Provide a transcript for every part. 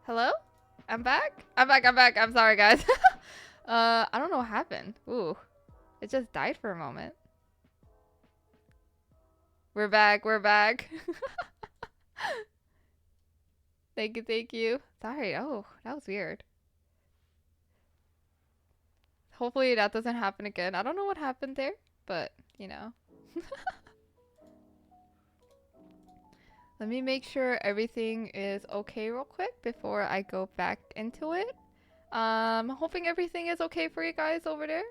Hello? I'm back? I'm back, I'm back. I'm sorry, guys. I don't know what happened. Ooh. It just died for a moment. We're back, we're back. Thank you, thank you. Sorry, oh, that was weird. Hopefully that doesn't happen again. I don't know what happened there, but, you know. Let me make sure everything is okay real quick before I go back into it. Hoping everything is okay for you guys over there.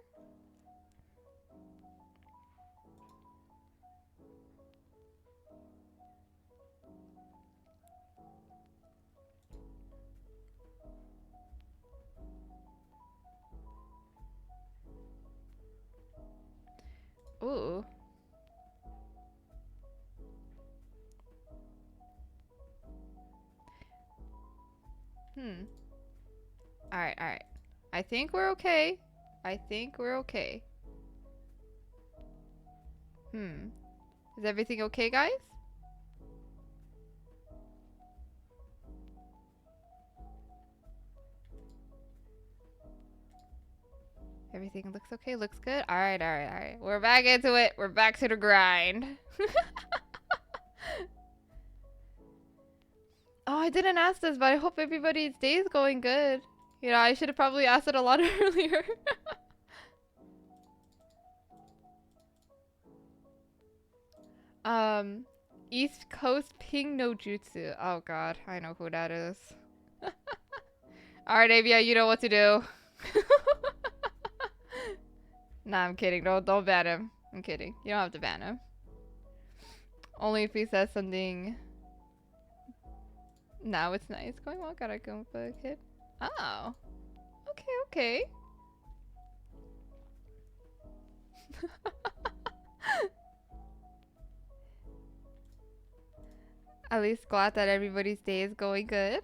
Ooh. Alright, alright. I think we're okay. I think we're okay. Is everything okay, guys? Everything looks okay? Looks good? Alright, alright, alright. We're back into it. We're back to the grind. Oh, I didn't ask this, but I hope everybody's day is going good. You know, I should have probably asked it a lot earlier. East Coast Ping no Jutsu. Oh god, I know who that is. Alright, Avia, you know what to do. Nah, I'm kidding. Don't ban him. I'm kidding. You don't have to ban him. Only if he says something. Now it's nice. Going well, gotta go for a kid. Oh. Okay, okay. At least glad that everybody's day is going good.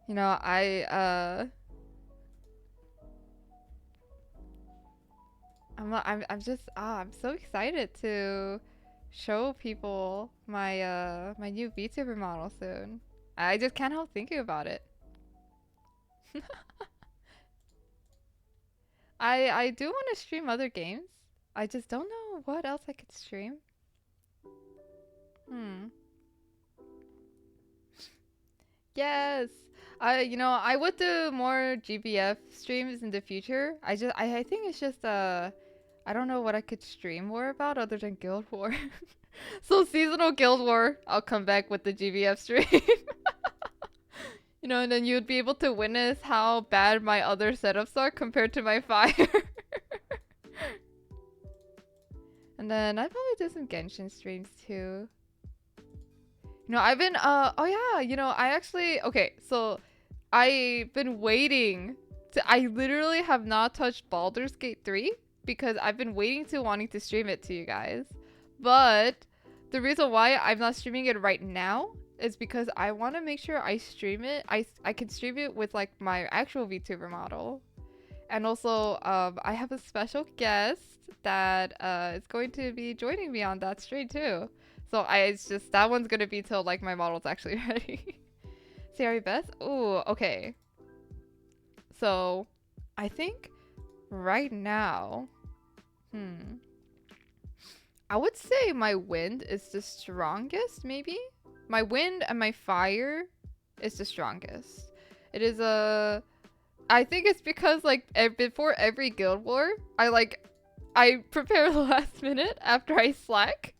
You know, I'm so excited to show people my my new VTuber model soon. I just can't help thinking about it. I do want to stream other games. I just don't know what else I could stream. Yes. I would do more GBF streams in the future. I think it's just I don't know what I could stream more about other than Guild War. So seasonal Guild War, I'll come back with the GBF stream. You know, and then you'd be able to witness how bad my other setups are compared to my fire. And then I'd probably do some Genshin streams too. You know, I've been oh yeah, you know, okay, so I've been waiting I literally have not touched Baldur's Gate 3 because I've been waiting to wanting to stream it to you guys. But the reason why I'm not streaming it right now is because I want to make sure I stream it. I can stream it with like my actual VTuber model. And also, I have a special guest that is going to be joining me on that stream too. So it's just that one's gonna be till like my model's actually ready. Sari Beth? Ooh, okay. So I think right now, I would say my wind is the strongest, maybe? My wind and my fire is the strongest. It is I think it's because like before every guild war, I prepare last minute after I slack.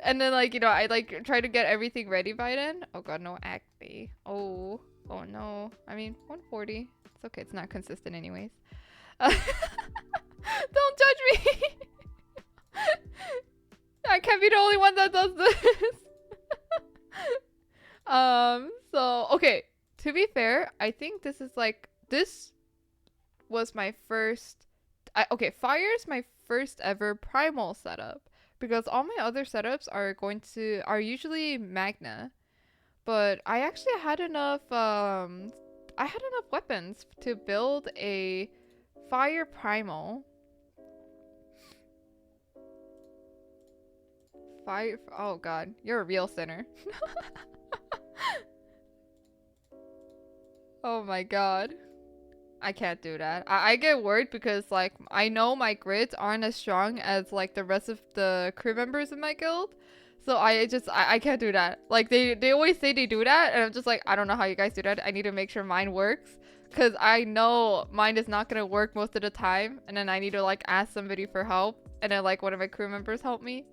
And then like, you know, I like try to get everything ready by then. Oh god, no acne. Oh no. I mean, 140. It's okay, it's not consistent anyways. Don't judge me! I can't be the only one that does this. So, okay. To be fair, I think this was my first... okay, Fire's my first ever primal setup. Because all my other setups are usually Magna. But I actually had enough, weapons to build a Fire Primal. Fire. Oh god, you're a real sinner. Oh my god. I can't do that. I get worried because like I know my grids aren't as strong as like the rest of the crew members in my guild. So I can't do that. Like they always say they do that and I'm just like I don't know how you guys do that. I need to make sure mine works cuz I know mine is not going to work most of the time and then I need to like ask somebody for help and then like one of my crew members help me.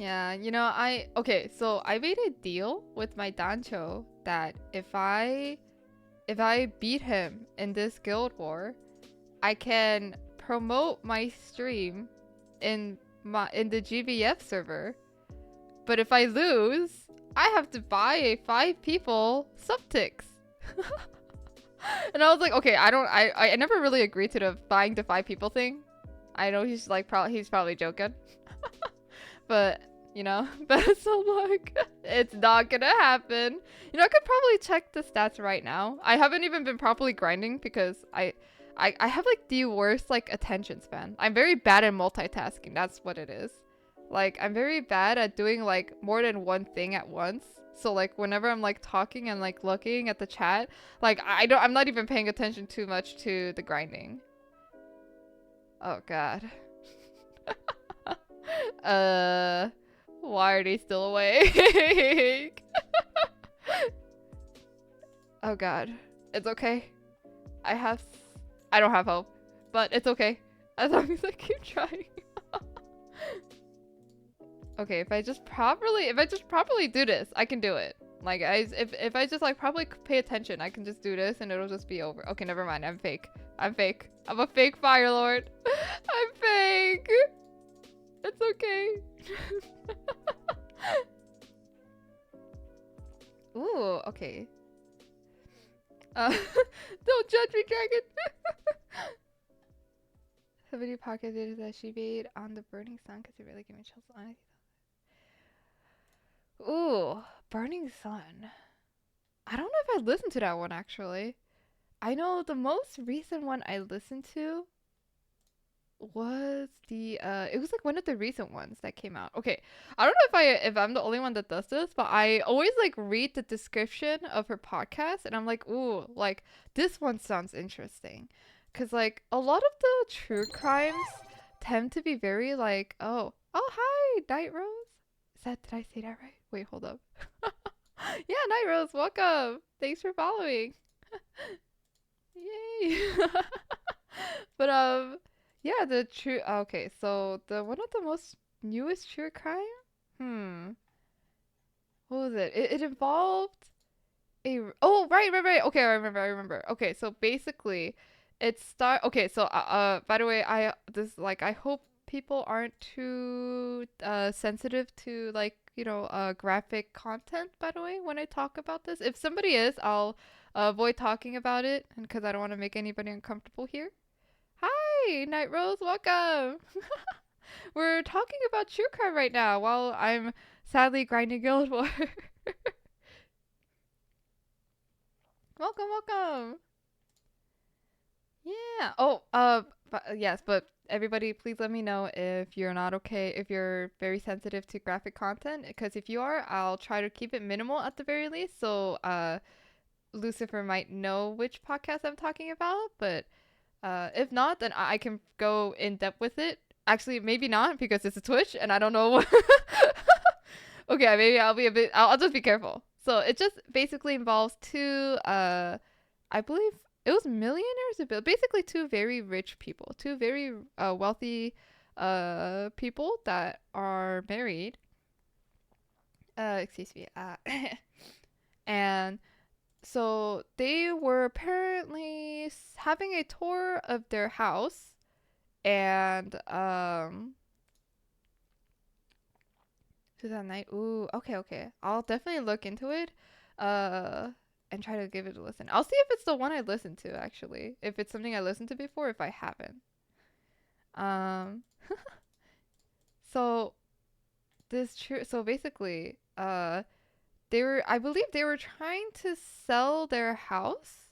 Yeah, you know, okay, so I made a deal with my Dancho that if I beat him in this guild war, I can promote my stream in the GBF server. But if I lose, I have to buy 5 people subtics. And I was like, okay, I never really agreed to the buying the 5 people thing. I know he's like he's probably joking. But you know, best of luck. It's not gonna happen. You know, I could probably check the stats right now. I haven't even been properly grinding because I have like the worst like attention span. I'm very bad at multitasking. That's what it is. Like I'm very bad at doing like more than one thing at once. So like whenever I'm like talking and like looking at the chat, like I'm not even paying attention too much to the grinding. Oh god. Why are they still awake? Oh god. It's okay. I don't have hope. But it's okay. As long as I keep trying. Okay, if I just properly do this, I can do it. Like if I just like probably pay attention, I can just do this and it'll just be over. Okay, never mind. I'm fake. I'm fake. I'm a fake Fire Lord. I'm fake. It's okay. Ooh, okay. Don't judge me, dragon. Somebody pocketed that she made on the burning sun because it really gave me chills on it. Ooh, burning sun. I don't know if I listened to that one actually. I know the most recent one I listened to was it was like one of the recent ones that came out. Okay. I don't know if I'm the only one that does this, but I always like read the description of her podcast and I'm like, "Ooh, like this one sounds interesting." Cuz like a lot of the true crimes tend to be very like, "Oh, hi, Night Rose." Did I say that right? Wait, hold up. Yeah, Night Rose, welcome. Thanks for following. Yay. But yeah, the true okay, so the one of the most newest true crime? Hmm. What was it? It involved oh, right. Okay, I remember. Okay, so basically okay, so by the way, I hope people aren't too sensitive to like, you know, graphic content by the way when I talk about this. If somebody is, I'll avoid talking about it because I don't want to make anybody uncomfortable here. Hi, Night Rose, welcome. We're talking about true crime right now while I'm sadly grinding Guild War. Welcome, welcome. Yeah. Oh, yes, but everybody, please let me know if you're not okay, if you're very sensitive to graphic content, because if you are, I'll try to keep it minimal at the very least, so Lucifer might know which podcast I'm talking about, but if not, then I can go in depth with it. Actually, maybe not because it's a Twitch and I don't know what. Okay, maybe I'll be a bit. I'll just be careful. So it just basically involves two. I believe it was millionaires, but basically two very rich people, two very wealthy people that are married. Excuse me. And so they were apparently having a tour of their house and to that night. Ooh, okay. I'll definitely look into it. Uh and try to give it a listen. I'll see if it's the one I listened to actually. If it's something I listened to before, if I haven't. Um so so basically, I believe they were trying to sell their house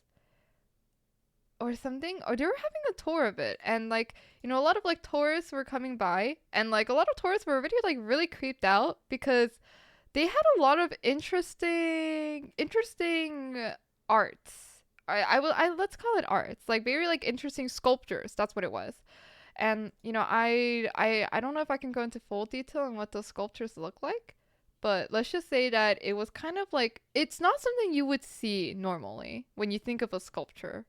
or something, or they were having a tour of it, and like, a lot of like tourists were coming by, and like a lot of tourists were already like really creeped out because they had a lot of interesting arts. Let's call it arts, like very like interesting sculptures. That's what it was. And I don't know if I can go into full detail on what those sculptures look like, but let's just say that it was kind of like it's not something you would see normally when you think of a sculpture,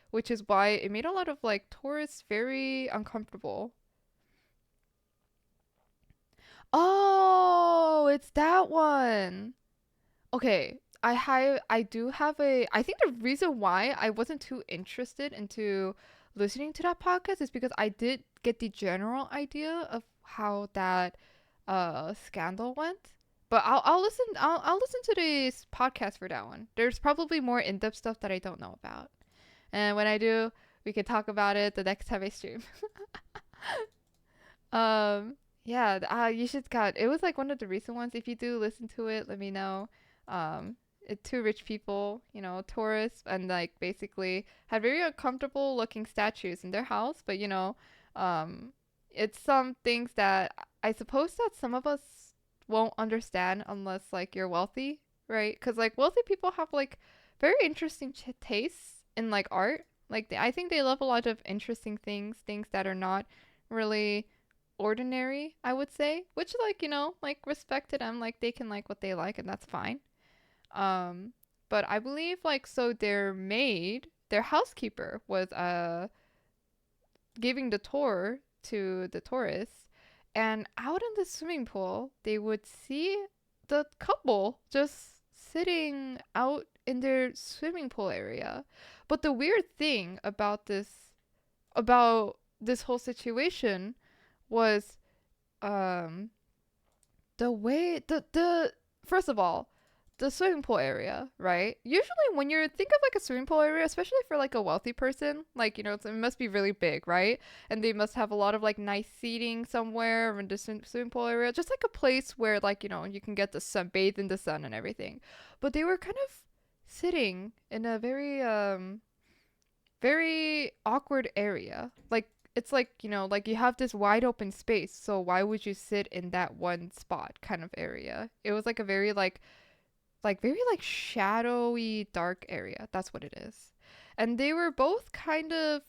which is why it made a lot of like tourists very uncomfortable. Oh, it's that one. Okay, I do have a I think the reason why I wasn't too interested into listening to that podcast is because I did get the general idea of how that scandal went. But I'll listen to this podcast for that one. There's probably more in-depth stuff that I don't know about. And when I do, we can talk about it the next time I stream. Um, yeah, you should, God, it was like one of the recent ones. If you do listen to it, let me know. Two rich people, tourists, and like basically had very uncomfortable looking statues in their house, but um, it's some things that I suppose that some of us won't understand unless like you're wealthy, right? Because like wealthy people have like very interesting tastes in like art. Like I think they love a lot of interesting things, things that are not really ordinary, I would say, which like, like respect to them, like they can like what they like and that's fine. Um, but I believe like so their maid, their housekeeper was giving the tour to the tourists, and out in the swimming pool, they would see the couple just sitting out in their swimming pool area. But the weird thing about this whole situation was um the way the first of all, the swimming pool area, right? Usually when you think of like a swimming pool area, especially for like a wealthy person, like it must be really big, right? And they must have a lot of like nice seating somewhere in the swimming pool area, just like a place where like you can get the sun, bathe in the sun and everything. But they were kind of sitting in a very awkward area. Like it's like, like you have this wide open space, so why would you sit in that one spot kind of area? It was like a very like very like shadowy dark area. That's what it is. And they were both kind of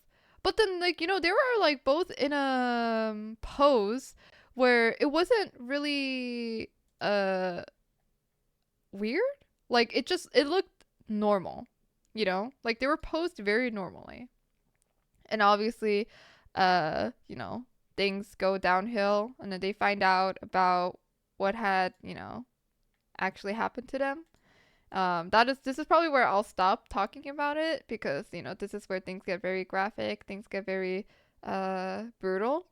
but then like, they were like both in a pose where it wasn't really uh weird. Like it looked normal, Like they were posed very normally. And obviously, things go downhill and then they find out about what had, actually happened to them. This is probably where I'll stop talking about it because, this is where things get very graphic, things get very brutal.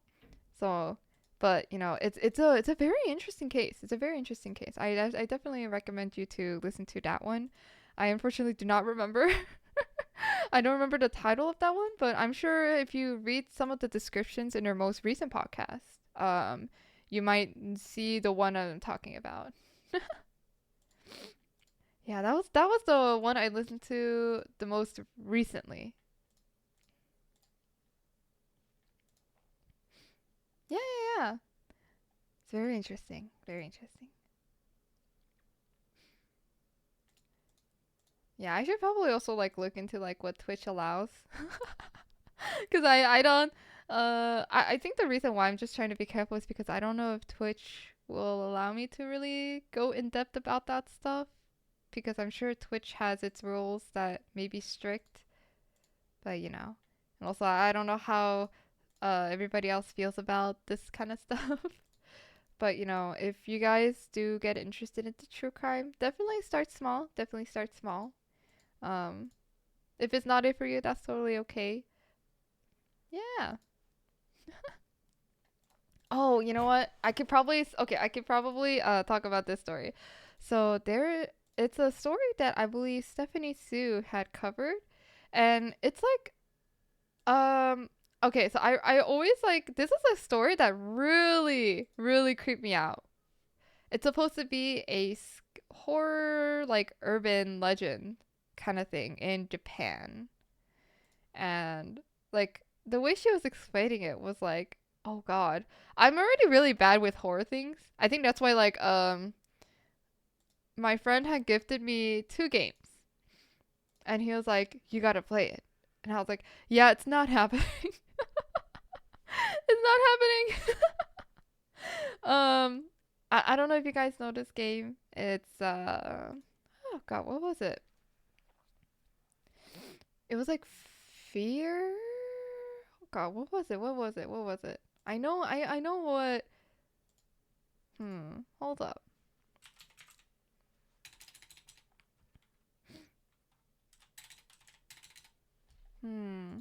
So, but it's a very interesting case. It's a very interesting case. I definitely recommend you to listen to that one. I unfortunately do not remember. I don't remember the title of that one, but I'm sure if you read some of the descriptions in their most recent podcast, you might see the one I'm talking about. Yeah, that was the one I listened to the most recently. Yeah, yeah, yeah. It's very interesting. Very interesting. Yeah, I should probably also like look into like what Twitch allows. Because I don't I think the reason why I'm just trying to be careful is because I don't know if Twitch will allow me to really go in depth about that stuff. Because I'm sure Twitch has its rules that may be strict, but And also I don't know how everybody else feels about this kind of stuff. But if you guys do get interested into true crime, definitely start small. Definitely start small. Um, if it's not it for you, that's totally okay. Yeah. Oh, you know what? I could probably talk about this story. So it's a story that I believe Stephanie Sue had covered, and it's like okay, so I always like this is a story that really creeped me out. It's supposed to be horror like urban legend kind of thing in Japan. And like the way she was explaining it was like, oh god, I'm already really bad with horror things. I think that's why like my friend had gifted me two games, and he was like, you gotta play it, and I was like, yeah, it's not happening. It's not happening. I don't know if you guys know this game. It's oh god, what was it? It was like fear. Oh god, what was it? What was it? What was it? I know what. Hold up. Hmm.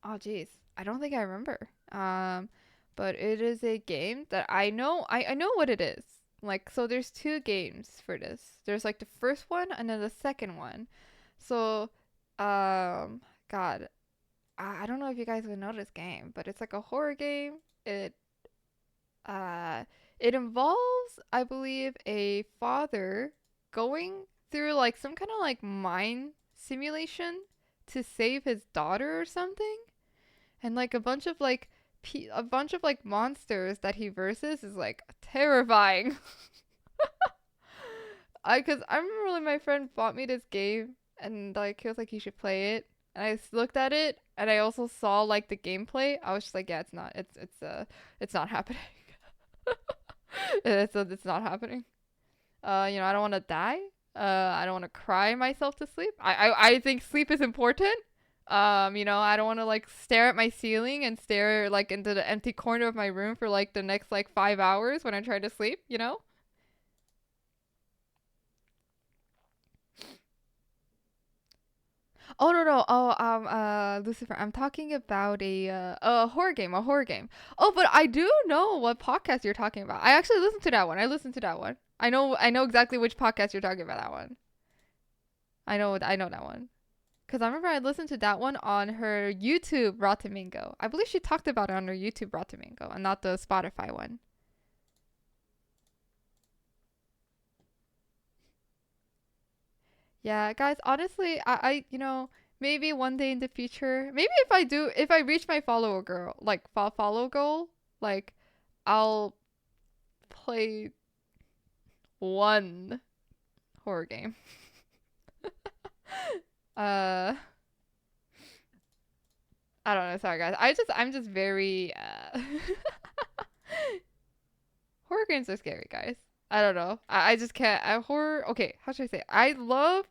Oh geez, I don't think I remember. But it is a game that I know what it is. Like, so there's two games for this. There's like the first one and then the second one. So, God, I don't know if you guys would know this game, but it's like a horror game. Uh, it involves, I believe, a father going through like some kind of like mine simulation to save his daughter or something, and like a bunch of like monsters that he versus is like terrifying. I remember when my friend bought me this game, and like he was like, you should play it, and looked at it, and I also saw like the gameplay. I was just like, yeah, it's not happening. It's not happening. I don't want to die. I don't want to cry myself to sleep. I think sleep is important. I don't want to like stare at my ceiling and stare like into the empty corner of my room for like the next like 5 hours when I try to sleep. Oh no no. Oh Lucifer, I'm talking about a horror game, a horror game. Oh, but I do know what podcast you're talking about. I actually listened to that one. I listened to that one. I know exactly which podcast you're talking about that one. I know that one. Cause I remember I listened to that one on her YouTube Rottemingo. I believe she talked about it on her YouTube Rottemingo and not the Spotify one. Yeah, guys, honestly, maybe one day in the future, maybe if I reach my follow goal, like, I'll play one horror game. Uh, I don't know, sorry guys. I'm just very, horror games are scary, guys. I don't know. I just can't. Horror. Okay, how should I say it? I love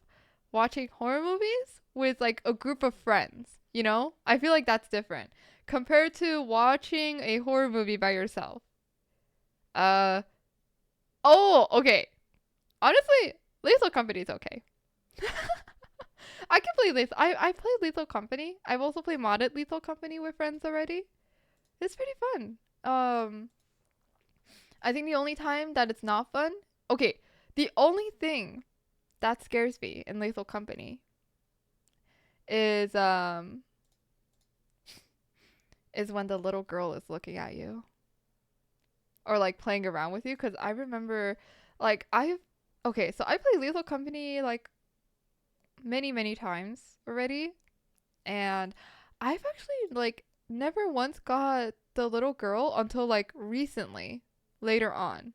watching horror movies with like a group of friends. I feel like that's different compared to watching a horror movie by yourself. Uh. Oh, okay. Honestly, Lethal Company is okay. I can play Lethal. I played Lethal Company. I've also played modded Lethal Company with friends already. It's pretty fun. I think the only time that it's not fun. Okay, the only thing that scares me in Lethal Company is is when the little girl is looking at you or like playing around with you. Cause I remember, like okay, so I played Lethal Company like many times already, and I've actually like never once got the little girl until like recently, later on.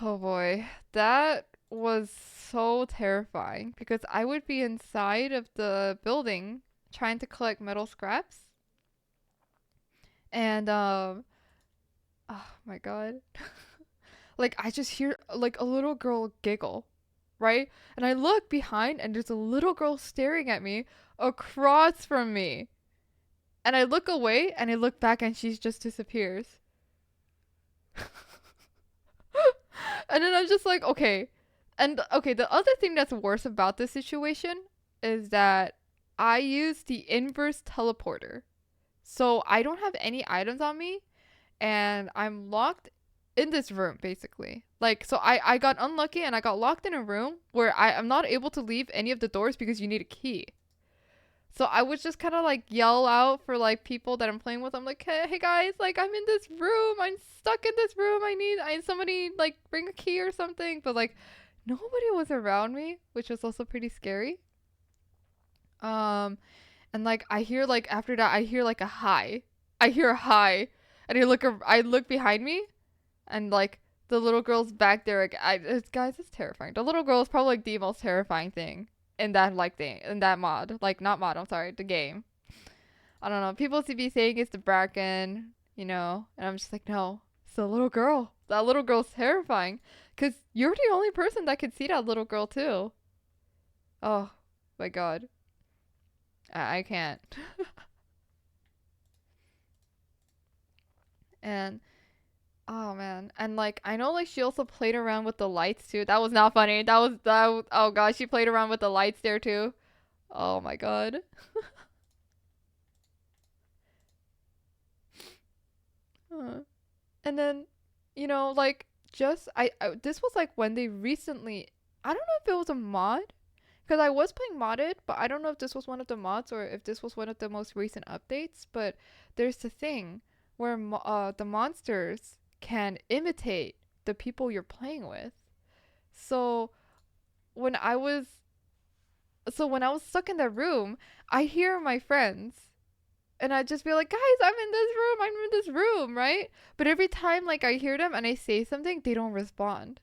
Oh boy, that was so terrifying because I would be inside of the building trying to collect metal scraps, and oh my god. Like I just hear like a little girl giggle, right? And I look behind and there's a little girl staring at me across from me. And I look away and I look back and she just disappears. And then I'm just like, okay. And okay, the other thing that's worse about this situation is that I use the inverse teleporter. So I don't have any items on me and I'm locked in this room basically. Like, so I got unlucky and I got locked in a room where I'm not able to leave any of the doors because you need a key. So I would just kind of like yell out for like people that I'm playing with. I'm like, hey guys, like I'm in this room. I'm stuck in this room. I need somebody like bring a key or something. But like nobody was around me, which was also pretty scary. Um, and like I hear like after that I hear like a hi. I hear a hi, and I look behind me, and like the little girl's back there. Like, guys, it's terrifying. The little girl is probably like the most terrifying thing in that like thing in that mod. Like not mod. I'm sorry, the game. I don't know. People to be saying it's the Bracken, you know, and I'm just like, no, it's the little girl. That little girl's terrifying, cause you're the only person that can see that little girl too. Oh my god, I can't. And oh man, and like I know like she also played around with the lights too. That was not funny. Oh god, she played around with the lights there too. Oh my god. Huh. And then, you know, like just this was like when they recently, I don't know if it was a mod because I was playing modded, but I don't know if this was one of the mods or if this was one of the most recent updates, but there's the thing where the monsters can imitate the people you're playing with. So when I was when I was stuck in that room, I hear my friends and I'd just be like, guys, I'm in this room, right? But every time like I hear them and I say something, they don't respond.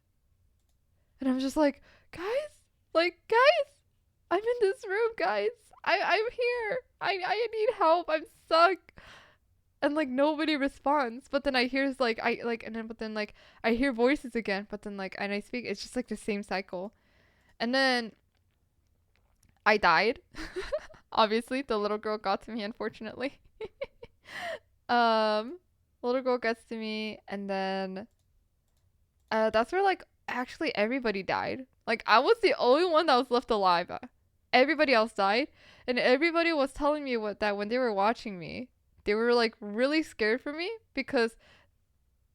And I'm just like, guys, I'm in this room, guys. I'm here. I need help. I'm stuck. And like nobody responds. But then I hear like I like and then but then like I hear voices again, but then like and I speak, it's just like the same cycle. And then I died. Obviously, the little girl got to me, unfortunately. um, little girl gets to me, and then that's where like actually everybody died. Like I was the only one that was left alive. Everybody else died, and everybody was telling me that when they were watching me, they were like really scared for me because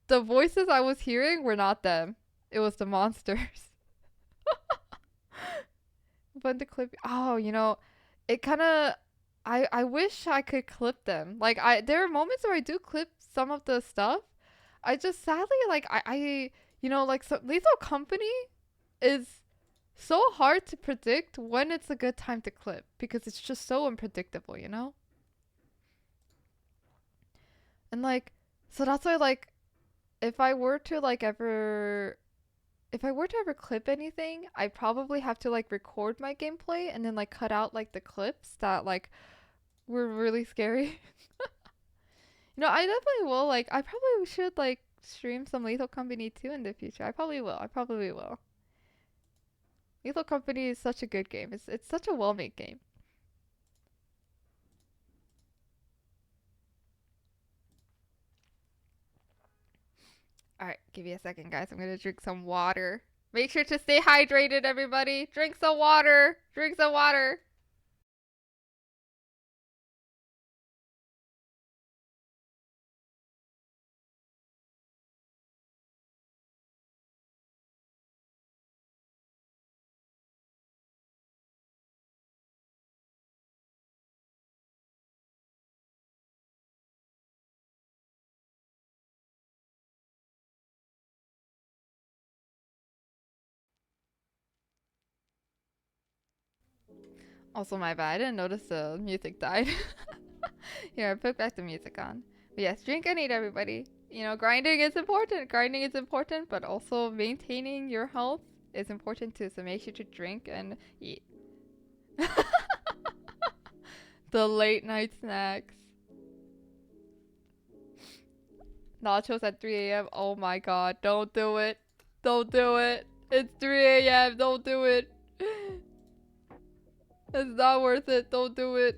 the voices I was hearing were not them. It was the monsters. But the clip, oh, you know, it kind of, I wish I could clip them. Like there are moments where I do clip some of the stuff. I just sadly like you know, like so Lethal Company is so hard to predict when it's a good time to clip because it's just so unpredictable, you know? And like, so that's why like if I were to like ever if I were to ever clip anything, I probably have to like record my gameplay and then like cut out like the clips that like were really scary. You know, I definitely will. Like, I probably should like stream some Lethal Company 2 in the future. I probably will. I probably will. Lethal Company is such a good game. It's such a well-made game. All right, give me a second, guys. I'm gonna drink some water. Make sure to stay hydrated, everybody. Drink some water. Drink some water. Also, my bad. I didn't notice the music died. Here, I put back the music on. But yes, drink and eat, everybody. You know, grinding is important. Grinding is important, but also maintaining your health is important too. So make sure to drink and eat. The late night snacks. Nachos at 3 a.m. Oh my god. Don't do it. Don't do it. It's 3 a.m. Don't do it. It's not worth it. Don't do it.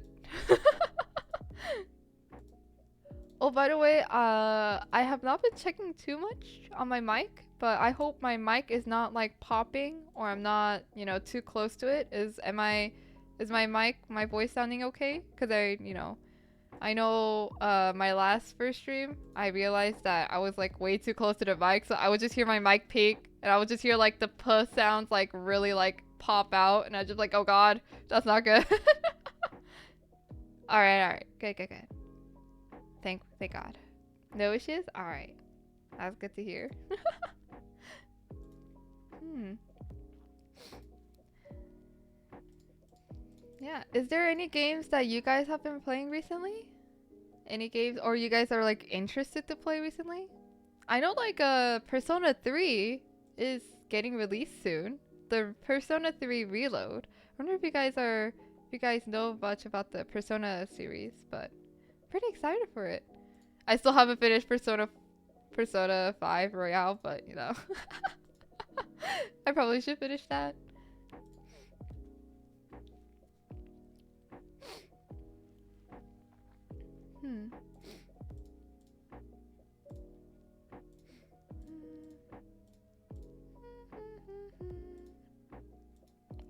Oh, by the way, I have not been checking too much on my mic, but I hope my mic is not like popping or I'm not, you know, too close to it. Is my mic, my voice sounding okay? Cause I know my last first stream, I realized that I was like way too close to the mic, so I would just hear my mic peak, and I would just hear like the puh sounds like really like pop out, and I just like, oh god, that's not good. Alright. Good. Thank God. No issues? Alright. That's good to hear. Yeah. Is there any games that you guys have been playing recently? Any games or you guys are like interested to play recently? I know like Persona 3 is getting released soon. The Persona 3 Reload. I wonder if you guys know much about the Persona series, but I'm pretty excited for it. I still haven't finished Persona 5 Royale, but you know. I probably should finish that.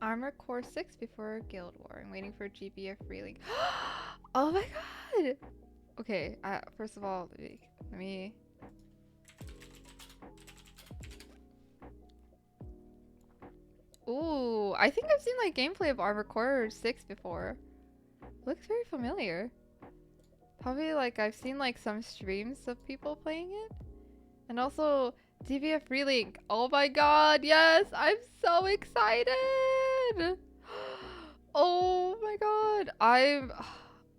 Armor Core 6 before Guild War. I'm waiting for GBF Relink. Oh my god! Okay, first of all, let me... Ooh, I think I've seen like gameplay of Armor Core 6 before. Looks very familiar. Probably like I've seen like some streams of people playing it. And also GBF Relink. Oh my god, yes! I'm so excited! Oh my god.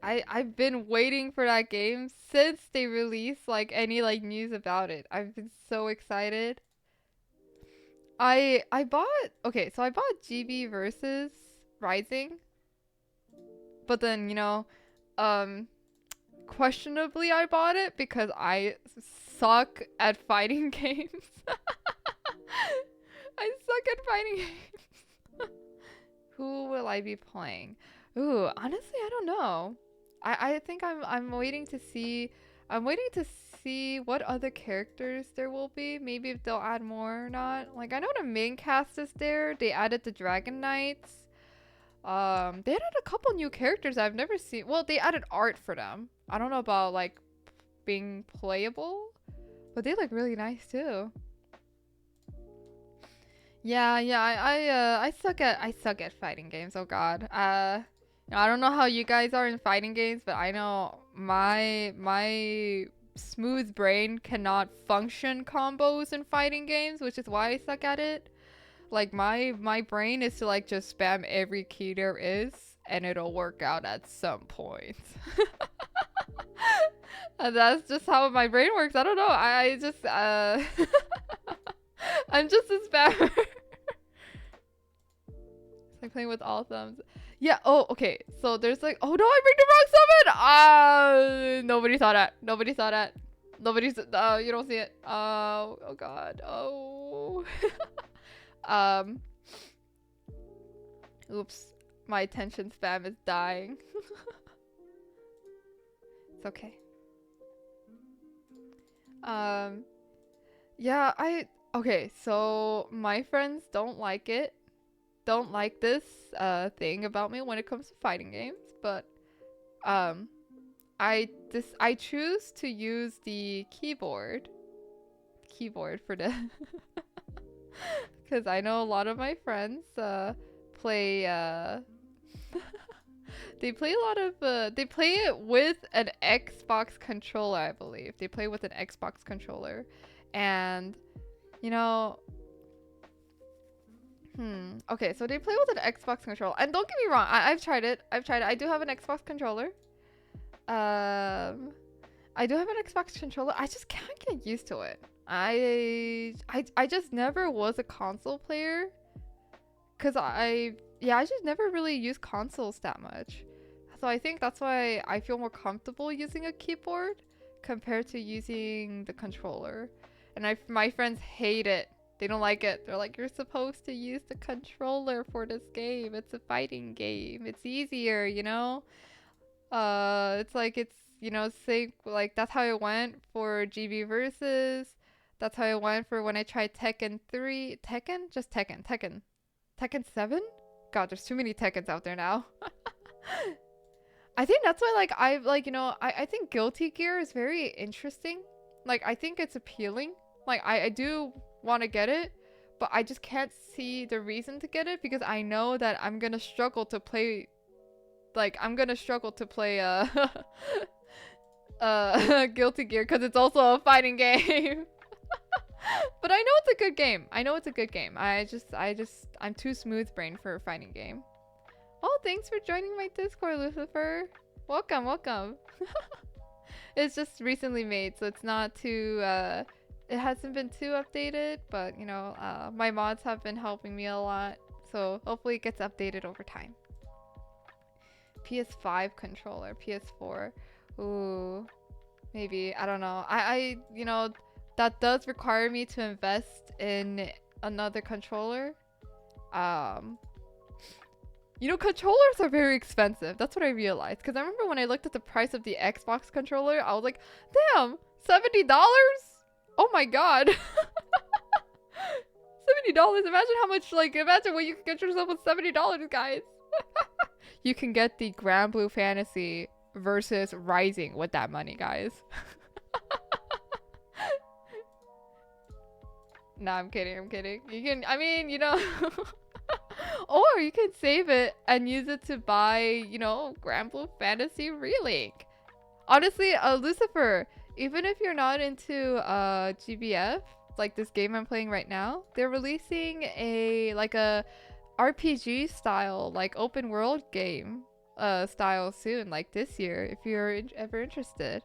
I've been waiting for that game since they released like any like news about it. I've been so excited. I bought I bought GB versus Rising. But then, you know, questionably I bought it because I suck at fighting games. I suck at fighting games. Who will I be playing? Ooh, honestly, I don't know. I think I'm waiting to see what other characters there will be. Maybe if they'll add more or not. Like I know the main cast is there. They added the Dragon Knights. They added a couple new characters I've never seen. Well, they added art for them. I don't know about like being playable, but they look really nice too. Yeah, I suck at fighting games. Oh god. I don't know how you guys are in fighting games, but I know my smooth brain cannot function combos in fighting games, which is why I suck at it. Like my brain is to like just spam every key there is and it'll work out at some point. And that's just how my brain works. I don't know. I just I'm just a spammer. It's like playing with all thumbs. Yeah, oh, okay. So there's like, oh no, I picked the wrong summon! Nobody saw that. Nobody saw that. Nobody's, you don't see it. Oh god. Oh. Oops. My attention spam is dying. It's okay. Yeah, okay, so my friends don't like it. Don't like this thing about me when it comes to fighting games, but I choose to use the keyboard for the because I know a lot of my friends play they play a lot of they play it with an Xbox controller, I believe. They play with an Xbox controller. And you know, okay, so they play with an Xbox controller. And don't get me wrong, I've tried it. I do have an Xbox controller. I do have an Xbox controller. I just can't get used to it. I just never was a console player. Cause I just never really used consoles that much. So I think that's why I feel more comfortable using a keyboard compared to using the controller. And my friends hate it. They don't like it. They're like, you're supposed to use the controller for this game. It's a fighting game. It's easier, you know? It's like you know, say like that's how it went for GB Versus. That's how it went for when I tried Tekken 3. Tekken? Just Tekken. Tekken 7? God, there's too many Tekkens out there now. I think that's why like I've like I think Guilty Gear is very interesting. Like I think it's appealing. Like I do want to get it, but I just can't see the reason to get it because I know that I'm gonna struggle to play. Like I'm gonna struggle to play Guilty Gear because it's also a fighting game. But I know it's a good game. I know it's a good game. I'm too smooth brain for a fighting game. Oh, thanks for joining my Discord, Lucifer. Welcome, welcome. It's just recently made, so it's not too, it hasn't been too updated, but, you know, my mods have been helping me a lot, so hopefully it gets updated over time. PS5 controller, PS4. Ooh, maybe, I don't know. You know, that does require me to invest in another controller. You know, controllers are very expensive. That's what I realized. Because I remember when I looked at the price of the Xbox controller, I was like, damn, $70? Oh my god. $70. Imagine how much, like, imagine what you can get yourself with $70, guys. You can get the Grand Blue Fantasy versus Rising with that money, guys. Nah, I'm kidding, I'm kidding. You can, I mean, you know... Or you can save it and use it to buy, you know, Grand Blue Fantasy Relink. Honestly, Lucifer, even if you're not into GBF, like this game I'm playing right now, they're releasing a RPG style, like open world game style soon, like this year, if you're ever interested.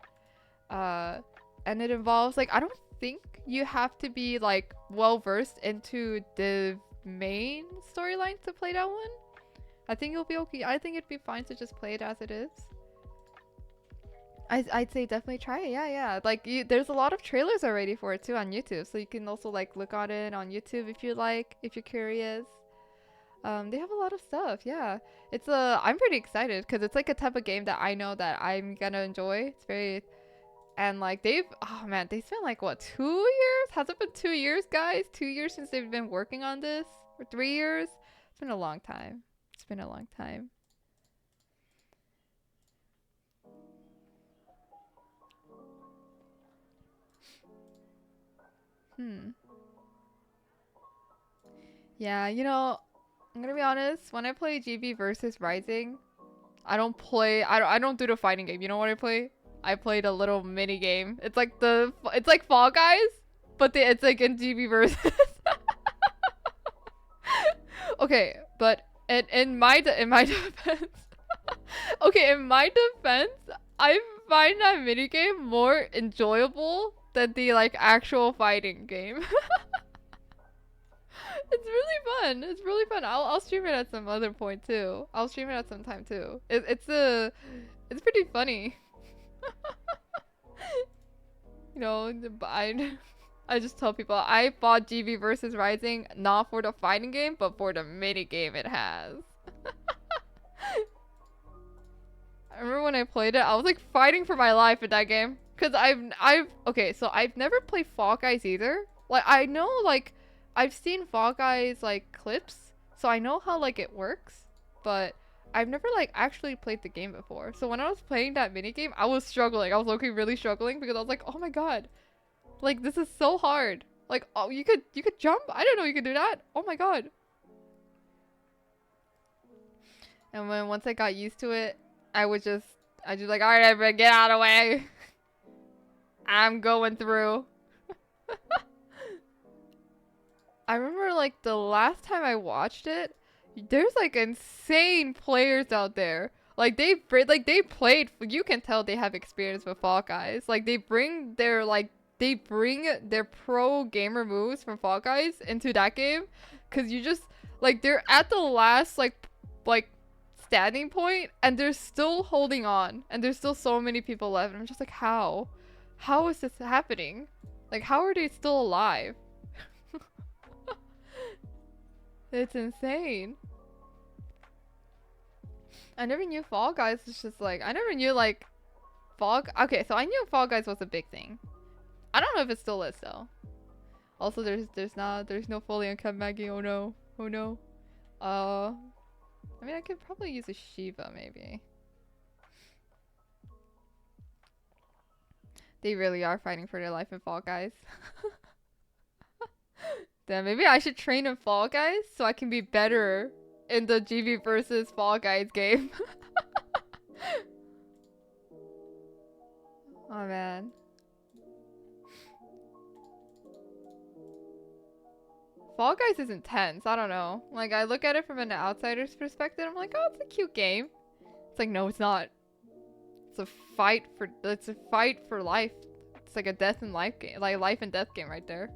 And it involves, like, I don't think you have to be like well versed into the main storyline to play that one. I think it'll be okay. I think it'd be fine to just play it as it is. I'd say definitely try it. Yeah. Like there's a lot of trailers already for it too on YouTube, so you can also like look on it on YouTube if you like, if you're curious. They have a lot of stuff. Yeah, it's I'm pretty excited because it's like a type of game that I know that I'm gonna enjoy. It's very And like they spent like what, 2 years? Has it been 2 years, guys? 2 years since they've been working on this? Or 3 years? It's been a long time. It's been a long time. Yeah, you know, I'm gonna be honest, when I play GB versus Rising, I don't do the fighting game. You know what I play? I played a little mini game. It's like Fall Guys, but it's like in GB versus. Okay, but in my defense, okay, in my defense, I find that mini game more enjoyable than the like actual fighting game. It's really fun. It's really fun. I'll stream it at some other point too. I'll stream it at some time too. It's pretty funny. You know, I just tell people I bought GB versus Rising not for the fighting game, but for the mini game it has. I remember when I played it, I was like fighting for my life in that game. Cause okay, so I've never played Fall Guys either. Like I know like I've seen Fall Guys like clips, so I know how like it works, but I've never like actually played the game before. So when I was playing that mini game, I was struggling. I was really struggling because I was like, oh my god, like this is so hard. Like, oh, you could jump? I didn't know you could do that. Oh my god. And once I got used to it, I just like, all right, everybody, get out of the way. I'm going through. I remember like the last time I watched it, there's like insane players out there. Like they played. You can tell they have experience with Fall Guys. Like they bring their pro gamer moves from Fall Guys into that game, cause you just like they're at the last like standing point and they're still holding on and there's still so many people left. And I'm just like, how is this happening? Like how are they still alive? It's insane. I never knew Fall Guys was just like, I never knew like okay, so I knew Fall Guys was a big thing. I don't know if it still is though. Also there's no fully uncut Maggie. Oh no. I mean I could probably use a Shiva maybe. They really are fighting for their life in Fall Guys. Then maybe I should train in Fall Guys so I can be better in the GB versus Fall Guys game. Oh man. Fall Guys is intense. I don't know. Like, I look at it from an outsider's perspective. I'm like, oh, it's a cute game. It's like, no, it's not. It's a fight for life. It's like a death and life game, like life and death game right there.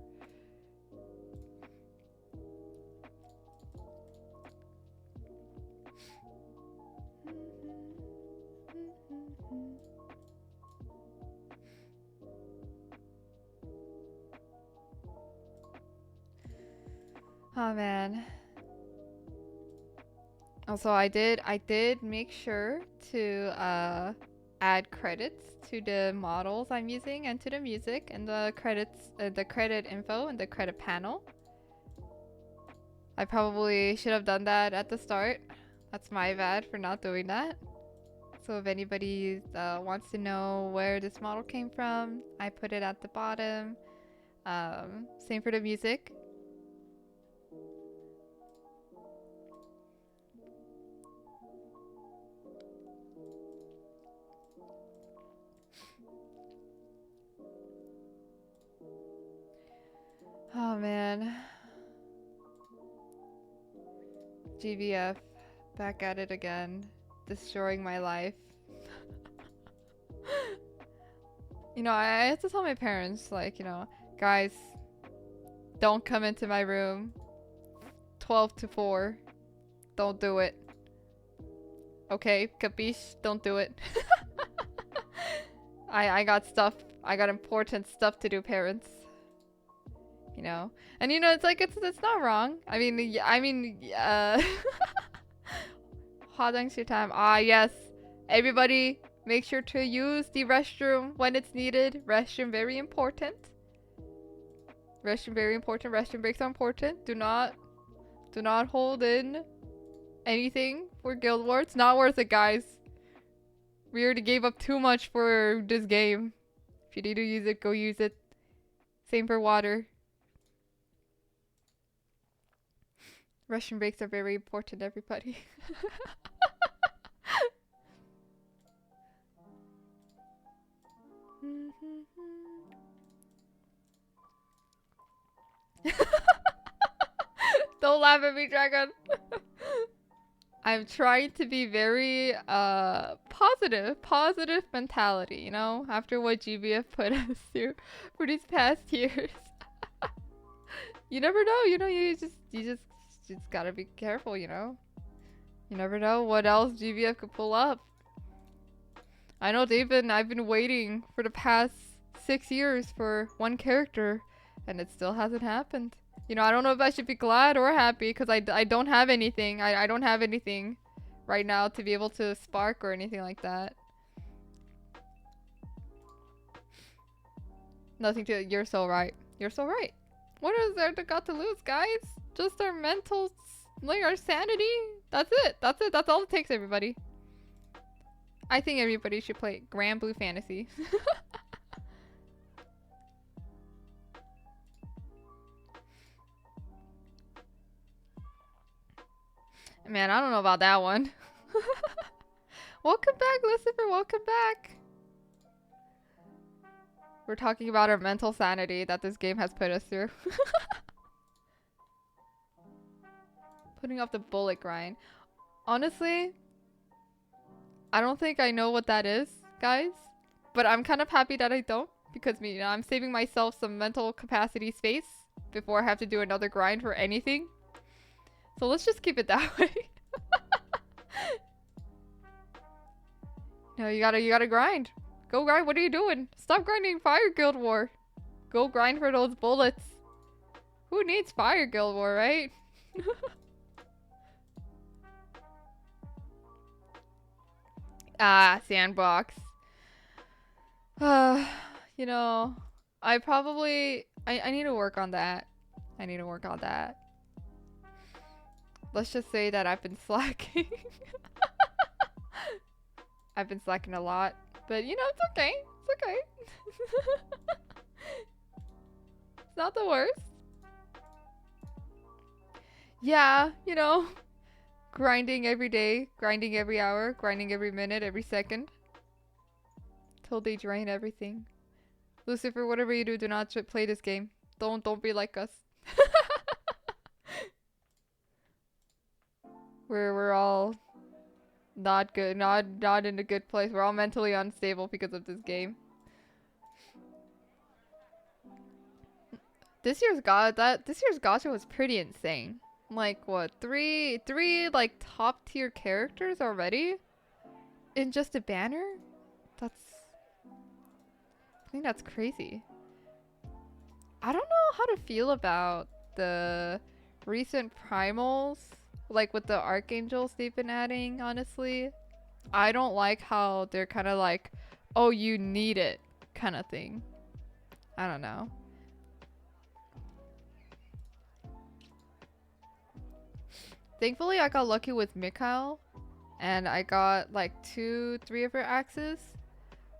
Oh man. Also, I did make sure to add credits to the models I'm using and to the music and the credits, the credit info and the credit panel. I probably should have done that at the start. That's my bad for not doing that. So if anybody wants to know where this model came from, I put it at the bottom. Same for the music. Oh man. GBF, back at it again. Destroying my life. You know, I have to tell my parents, like, you know, guys, don't come into my room 12 to 4. Don't do it. Okay, capiche? Don't do it. I got stuff. I got important stuff to do, parents. You know, and you know, it's like it's not wrong. I mean, 화장실 time. Ah, yes. Everybody, make sure to use the restroom when it's needed. Restroom very important. Restroom very important. Restroom breaks are important. Do not hold in anything for Guild Wars. It's not worth it, guys. We already gave up too much for this game. If you need to use it, go use it. Same for water. Restroom breaks are very important, everybody. Don't laugh at me, Dragon. I'm trying to be very positive mentality, you know, after what GBF put us through for these past years. You never know, you know, you just gotta be careful, you know. You never know what else GBF could pull up. I know I've been waiting for the past 6 years for one character, and it still hasn't happened. You know, I don't know if I should be glad or happy, because I don't have anything. I don't have anything right now to be able to spark or anything like that. Nothing to... You're so right. You're so right. What is there to got to lose, guys? Just our mental... like, our sanity? That's it. That's it. That's all it takes, everybody. I think everybody should play Grand Blue Fantasy. Man, I don't know about that one. Welcome back, Lucifer. Welcome back. We're talking about our mental sanity that this game has put us through. Putting off the bullet grind. Honestly, I don't think I know what that is, guys. But I'm kind of happy that I don't. Because you know, I'm saving myself some mental capacity space before I have to do another grind for anything. So let's just keep it that way. No, you gotta grind. Go grind. What are you doing? Stop grinding Fire Guild War. Go grind for those bullets. Who needs Fire Guild War, right? Ah, sandbox. You know, I need to work on that. I need to work on that. Let's just say that I've been slacking. I've been slacking a lot. But, you know, it's okay. okay. It's not the worst. Yeah, you know, grinding every day, grinding every hour, grinding every minute, every second. Till they drain everything. Lucifer, whatever you do not play this game. Don't be like us. We're all not good, not in a good place. We're all mentally unstable because of this game. This year's gacha was pretty insane. Like what, three like top tier characters already in just a banner? I think that's crazy. I don't know how to feel about the recent primals, like with the archangels they've been adding, honestly. I don't like how they're kind of like, oh, you need it kind of thing. I don't know. Thankfully, I got lucky with Mikhail, and I got like 2-3 of her axes.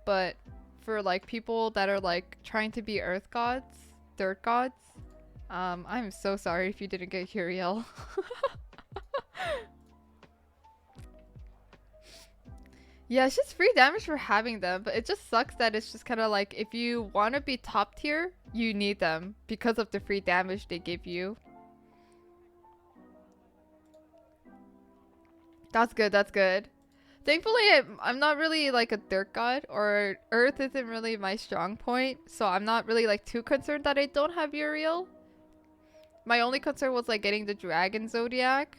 But for like people that are like trying to be earth gods, dirt gods, I'm so sorry if you didn't get Huriel. Yeah, it's just free damage for having them, but it just sucks that it's just kind of like if you want to be top tier, you need them because of the free damage they give you. That's good, that's good. Thankfully, I'm not really like a dirt god, or earth isn't really my strong point, so I'm not really like too concerned that I don't have Uriel. My only concern was like getting the dragon zodiac.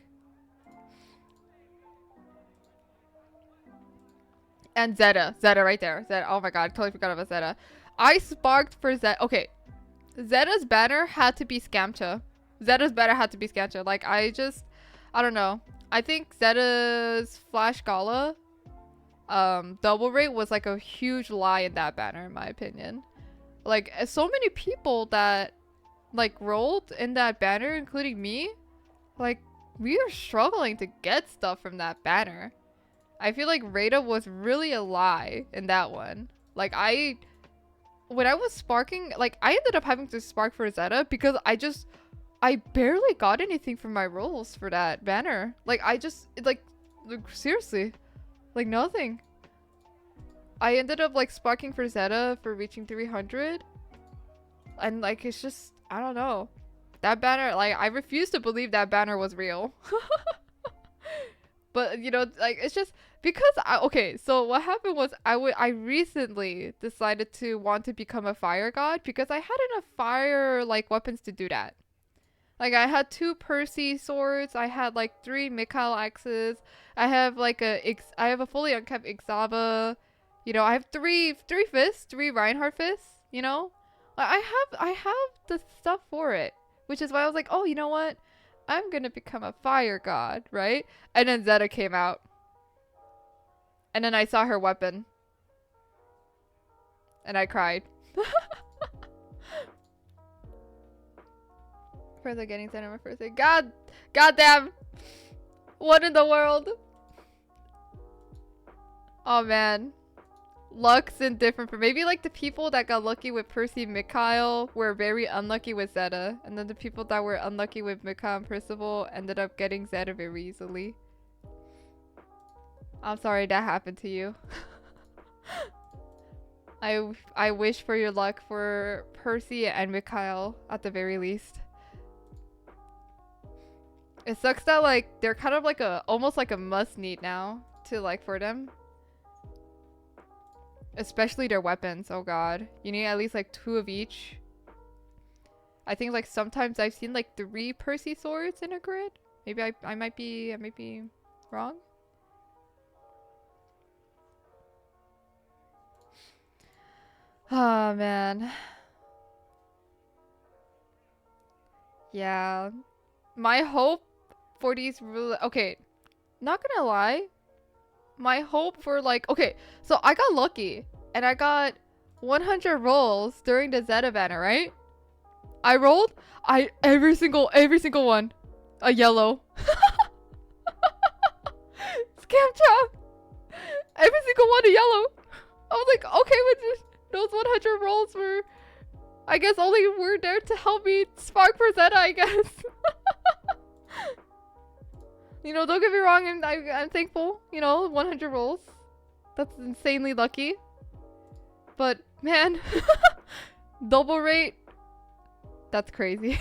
And Zeta right there. Zeta, oh my god, I totally forgot about Zeta. I sparked for Zeta. Okay, Zeta's banner had to be Scamcha. Zeta's banner had to be Scamcha. Like, I don't know. I think Zeta's Flash Gala double rate was like a huge lie in that banner, in my opinion. Like, so many people that like rolled in that banner, including me, like, we are struggling to get stuff from that banner. I feel like Rada was really a lie in that one. Like, when I was sparking, like, I ended up having to spark for Zeta because I barely got anything from my rolls for that banner. Like, like seriously, like nothing. I ended up like sparking for Zeta for reaching 300. And like, it's just, I don't know. That banner, like, I refuse to believe that banner was real. But, you know, like, it's just because okay, so what happened was I recently decided to want to become a fire god because I had enough fire like weapons to do that. Like, I had 2 Percy swords, I had like 3 Mikhail axes, I have like I have a fully uncapped Ixava, you know, I have 3 fists, 3 Reinhardt fists, you know? I have the stuff for it, which is why I was like, oh, you know what? I'm gonna become a fire god, right? And then Zeta came out. And then I saw her weapon. And I cried. Further getting Zeta my first day. God damn! What in the world? Oh man. Luck's indifferent for maybe like the people that got lucky with Percy and Mikhail were very unlucky with Zeta, and then the people that were unlucky with Mikhail and Percival ended up getting Zeta very easily. I'm sorry that happened to you. I wish for your luck for Percy and Mikhail at the very least. It sucks that like they're kind of like almost like a must need now to like for them. Especially their weapons. Oh god. You need at least like 2 of each. I think like sometimes I've seen like 3 Percy swords in a grid. Maybe I might be wrong. Oh man. Yeah. My hope for these okay, not gonna lie. My hope for like, okay, so I got lucky and I got 100 rolls during the Zeta banner, right? I rolled every single one a yellow. Scam job. Every single one a yellow. I was like, okay with this. Those 100 rolls were, I guess, only were there to help me spark for Zeta, I guess. You know, don't get me wrong, I'm thankful. You know, 100 rolls. That's insanely lucky. But, man, double rate, that's crazy.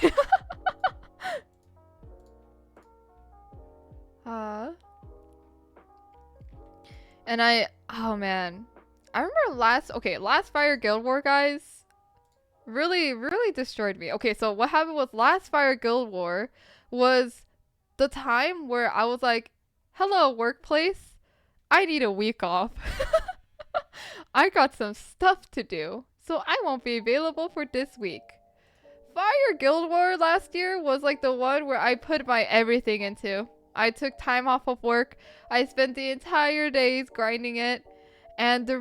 And oh man. I remember last Fire Guild War, guys, really destroyed me. Okay, so what happened with last Fire Guild War was the time where I was like, hello, workplace, I need a week off. I got some stuff to do, so I won't be available for this week. Fire Guild War last year was like the one where I put my everything into. I took time off of work. I spent the entire days grinding it. And the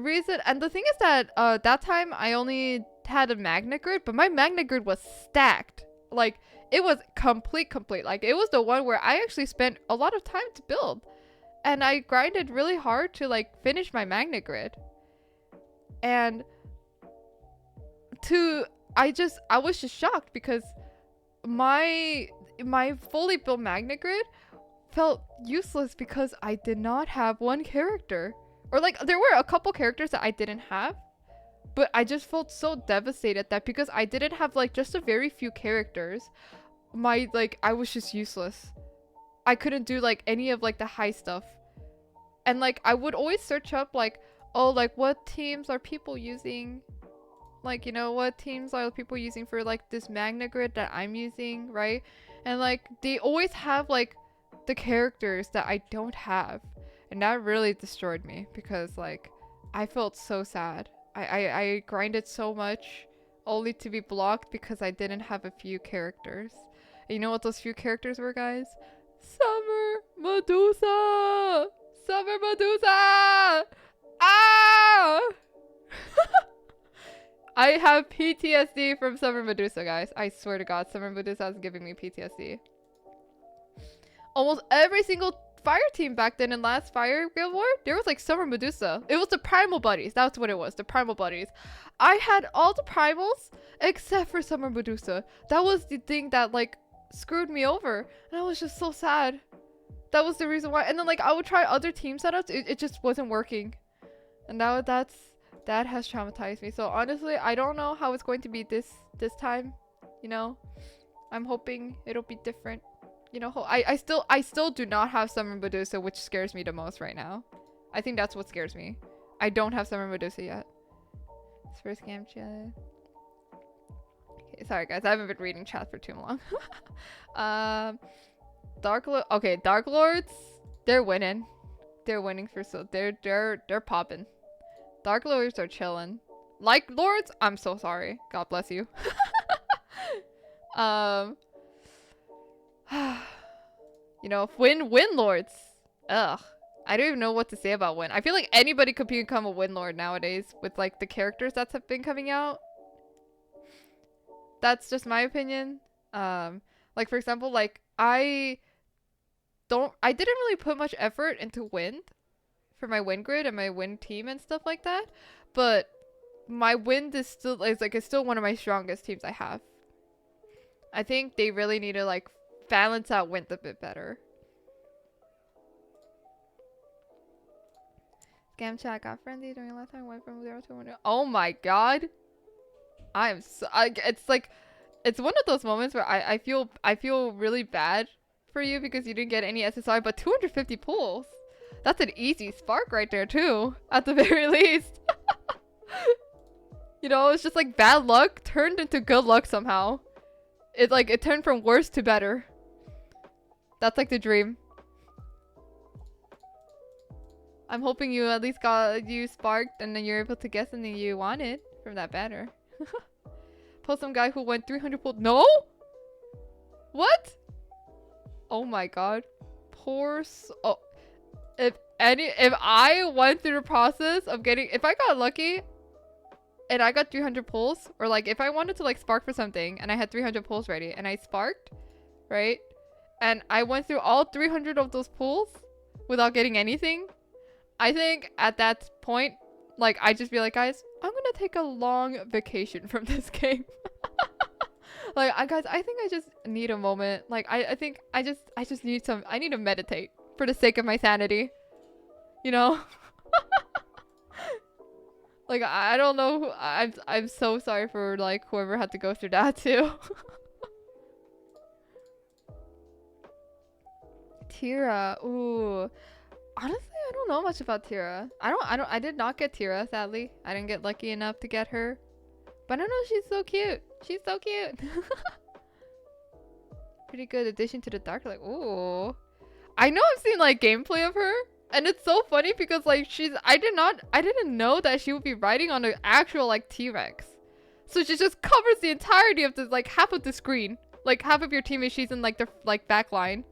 thing is that that time I only had a magnet grid, but my magnet grid was stacked. Like, it was complete. Like, it was the one where I actually spent a lot of time to build. And I grinded really hard to like finish my magnet grid. And I was just shocked because my fully built magnet grid felt useless because I did not have one character. Or like, there were a couple characters that I didn't have, but I just felt so devastated that because I didn't have like just a very few characters, I was just useless. I couldn't do like any of like the high stuff. And like, I would always search up like, oh, like what teams are people using? Like, you know, what teams are people using for like this magnet grid that I'm using, right? And like, they always have like the characters that I don't have. And that really destroyed me because like, I felt so sad. I grinded so much only to be blocked because I didn't have a few characters. And you know what those few characters were, guys? Summer Medusa! Summer Medusa! Ah! I have PTSD from Summer Medusa, guys. I swear to God, Summer Medusa is giving me PTSD. Almost every single fire team back then in last Fire Guild War, there was like Summer Medusa. It was the Primal Buddies. That's what it was. The Primal Buddies. I had all the Primals except for Summer Medusa. That was the thing that like screwed me over. And I was just so sad. That was the reason why. And then like I would try other team setups. It just wasn't working. And now that has traumatized me. So honestly, I don't know how it's going to be this time. You know, I'm hoping it'll be different. You know, I still do not have Summer Medusa, which scares me the most right now. I think that's what scares me. I don't have Summer Medusa yet. It's first game chat. Okay, sorry guys, I haven't been reading chat for too long. Dark Lords, they're winning. They're winning for they're popping. Dark Lords are chilling. Like Lords, I'm so sorry. God bless you. You know, win Lords. Ugh. I don't even know what to say about win. I feel like anybody could become a win lord nowadays with like the characters that have been coming out. That's just my opinion. Like for example, like I didn't really put much effort into wind for my wind grid and my wind team and stuff like that. But my wind is still it's still one of my strongest teams I have. I think they really need to like balance out wind a bit better. Scam chat got friendly during last time. Went from 0 to 1. Oh my god! It's one of those moments where I feel really bad for you because you didn't get any SSI, but 250 pulls. That's an easy spark right there too, at the very least. You know, it's just like bad luck turned into good luck somehow. It turned from worse to better. That's like the dream. I'm hoping you at least you sparked and then you're able to guess something you wanted from that banner. Post some guy who went 300 pull. No? What? Oh my god. Oh. If I went through the process of if I got lucky and I got 300 pulls, or like if I wanted to like spark for something and I had 300 pulls ready and I sparked, right? And I went through all 300 of those pulls without getting anything. I think at that point, Like, I just be like, guys, I'm gonna take a long vacation from this game. Like, guys, I think I just need a moment. Like, I think I just need some. I need to meditate for the sake of my sanity. You know. Like, I don't know. I'm so sorry for like whoever had to go through that too. Tira, ooh. Honestly, I don't know much about Tira. I did not get Tira, sadly. I didn't get lucky enough to get her. But I know she's so cute. She's so cute. Pretty good addition to the dark. Like, ooh. I know I've seen like gameplay of her. And it's so funny because like I didn't know that she would be riding on an actual like T-Rex. So she just covers the entirety of the like half of the screen. Like half of your team is she's in like the like back line.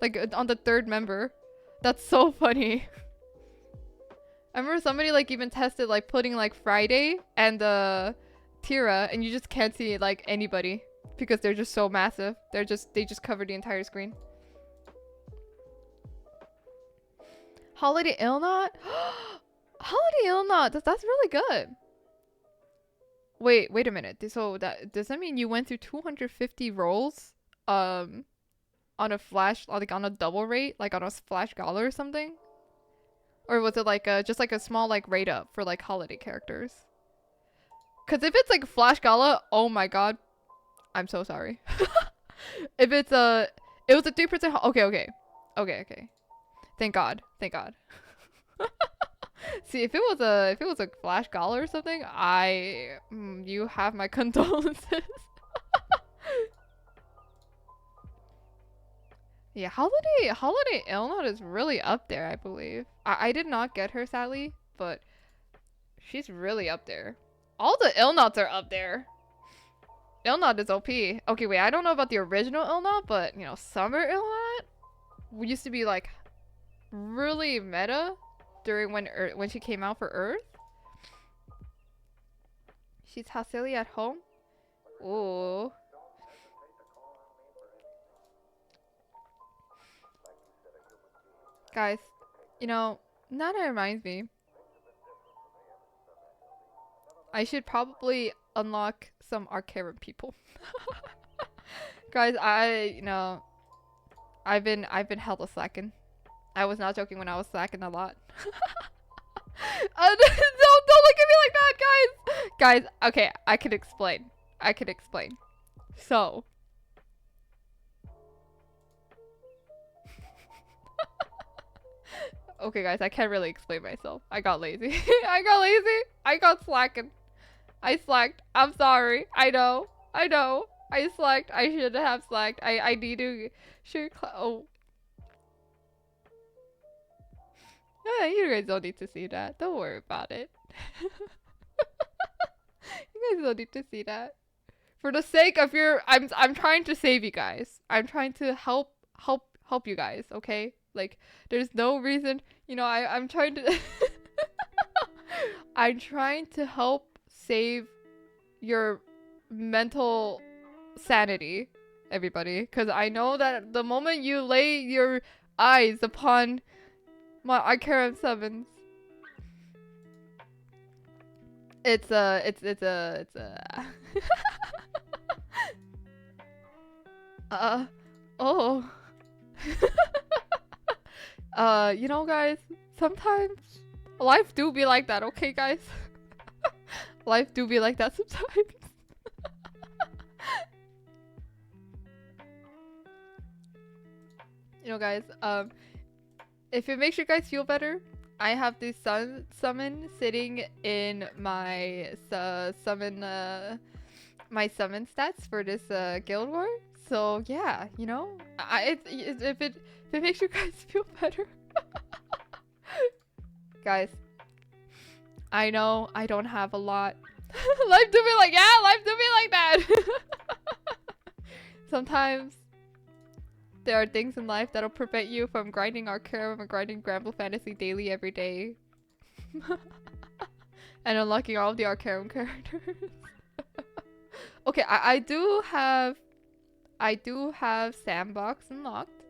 Like on the third member. That's so funny. I remember somebody like even tested like putting like Friday and Tira, and you just can't see like anybody because they're just so massive. They just cover the entire screen. Holiday Illnot? Holiday Illnot! That's really good. Wait a minute. So does that mean you went through 250 rolls on a flash, like on a double rate, like on a flash gala or something? Or was it like just like a small like rate up for like holiday characters? Cause if it's like flash gala, oh my god, I'm so sorry. If it's it was a 3%. Okay. Thank God. See, if it was a flash gala or something, you have my condolences. Yeah, Holiday Illnot is really up there, I believe. I did not get her, sadly, but she's really up there. All the Illnots are up there. Illnot is OP. Okay, wait, I don't know about the original Illnot, but, you know, Summer Illnot used to be, like, really meta during when she came out for Earth. She's Hasili at home. Ooh. Guys, you know, now that reminds me, I should probably unlock some Arcarum people. Guys, I've been hella slacking. I was not joking when I was slacking a lot. Don't look at me like that, guys. Guys, okay, I can explain. So, okay, guys, I can't really explain myself. I got lazy. I got slacking. I slacked. I'm sorry. I know. I slacked. I should have slacked. I need to. Oh. Yeah, you guys don't need to see that. Don't worry about it. You guys don't need to see that. For the sake of I'm trying to save you guys. I'm trying to help you guys, okay? Like, there's no reason, you know, I'm trying to I'm trying to help save your mental sanity, everybody, because I know that the moment you lay your eyes upon my Arcarum summons, it's oh. You know, guys, sometimes life do be like that, okay, guys? Life do be like that sometimes. You know, guys, if it makes you guys feel better, I have this summon sitting in my summon stats for this guild war. So yeah, you know, if it makes you guys feel better. Guys, I know I don't have a lot. Life do be like, yeah, life do be like that. Sometimes there are things in life that'll prevent you from grinding Arcarum and grinding Gremlin Fantasy daily every day. And unlocking all of the Arcarum characters. Okay, I do have Sandbox unlocked.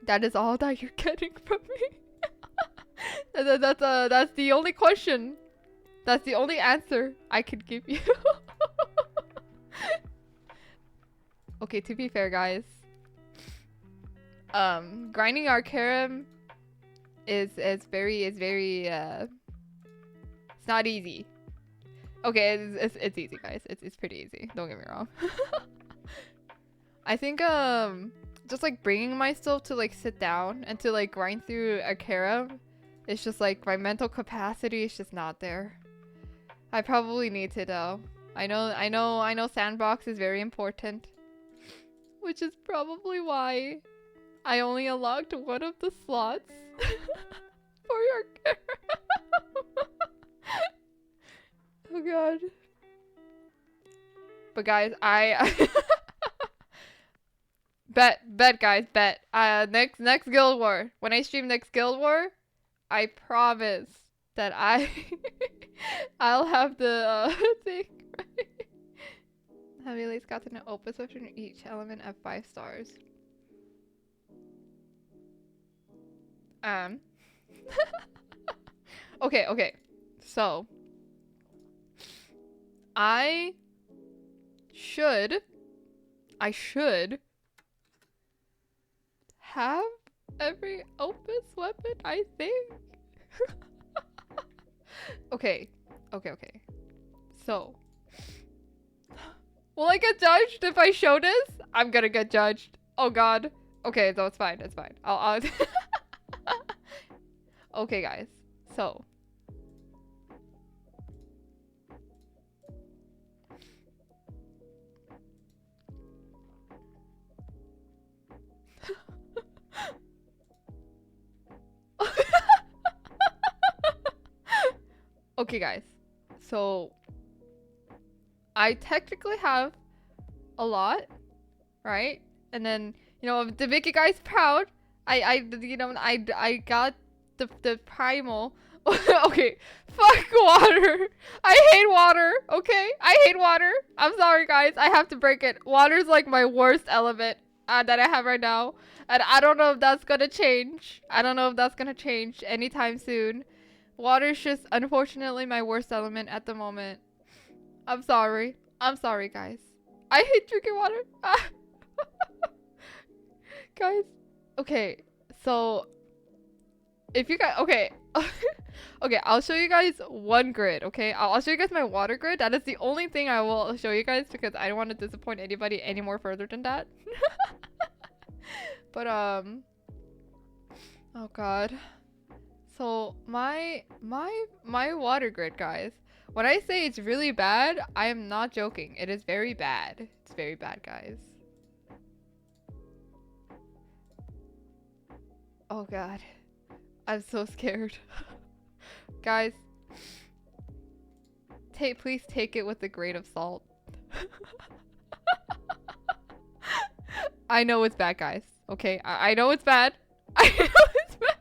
That is all that you're getting from me. That's the only question. That's the only answer I could give you. Okay, to be fair, guys, grinding our carom is very it's not easy. Okay, it's easy, guys. It's pretty easy. Don't get me wrong. I think just like bringing myself to like sit down and to like grind through a carom, it's just like my mental capacity is just not there. I probably need to though. I know sandbox is very important, which is probably why I only unlocked one of the slots for your carom. Oh god. But guys, I bet guys, bet. Next Guild War. When I stream next Guild War, I promise that I'll have the thing right. Have you at least gotten an opus after each element at 5 stars? Okay. So I should have every opus weapon, I think. Okay. So, will I get judged if I show this? I'm gonna get judged. Oh god. Okay, no, it's fine. It's fine. I'll Okay, guys. So. Okay, guys. So I technically have a lot, right? And then, you know, to make you guys proud, I got the primal. Okay, fuck water. I hate water. Okay, I hate water. I'm sorry, guys. I have to break it. Water's like my worst element that I have right now, and I don't know if that's gonna change. I don't know if that's gonna change anytime soon. Water's just unfortunately my worst element at the moment. I'm sorry. I'm sorry, guys. I hate drinking water. Guys. Okay, so if you guys, okay. Okay, I'll show you guys one grid, okay? I'll show you guys my water grid. That is the only thing I will show you guys because I don't want to disappoint anybody any more further than that. But oh god. So my water grid, guys. When I say it's really bad, I am not joking. It is very bad. It's very bad, guys. Oh god. I'm so scared. Guys, please take it with a grain of salt. I know it's bad, guys. Okay, I know it's bad. I know it's bad.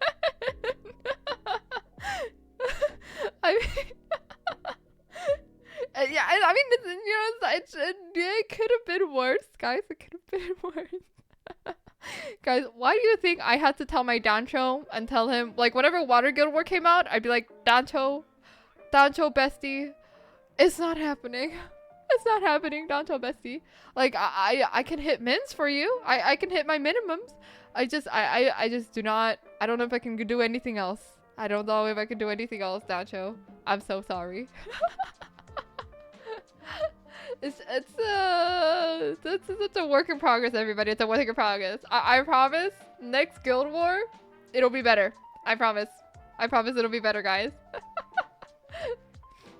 I mean, yeah, I mean, it's, you know, it could have been worse, guys. It could have been worse. Guys, why do you think I had to tell my Dancho and tell him, like, whenever Water Guild War came out, I'd be like, Dancho bestie, it's not happening. It's not happening, Dancho bestie. Like, I can hit mins for you. I can hit my minimums. I just do not, I don't know if I can do anything else. I don't know if I can do anything else, Dancho. I'm so sorry. It's a work in progress, everybody. It's a work in progress. I promise, next Guild War, it'll be better. I promise. I promise it'll be better, guys.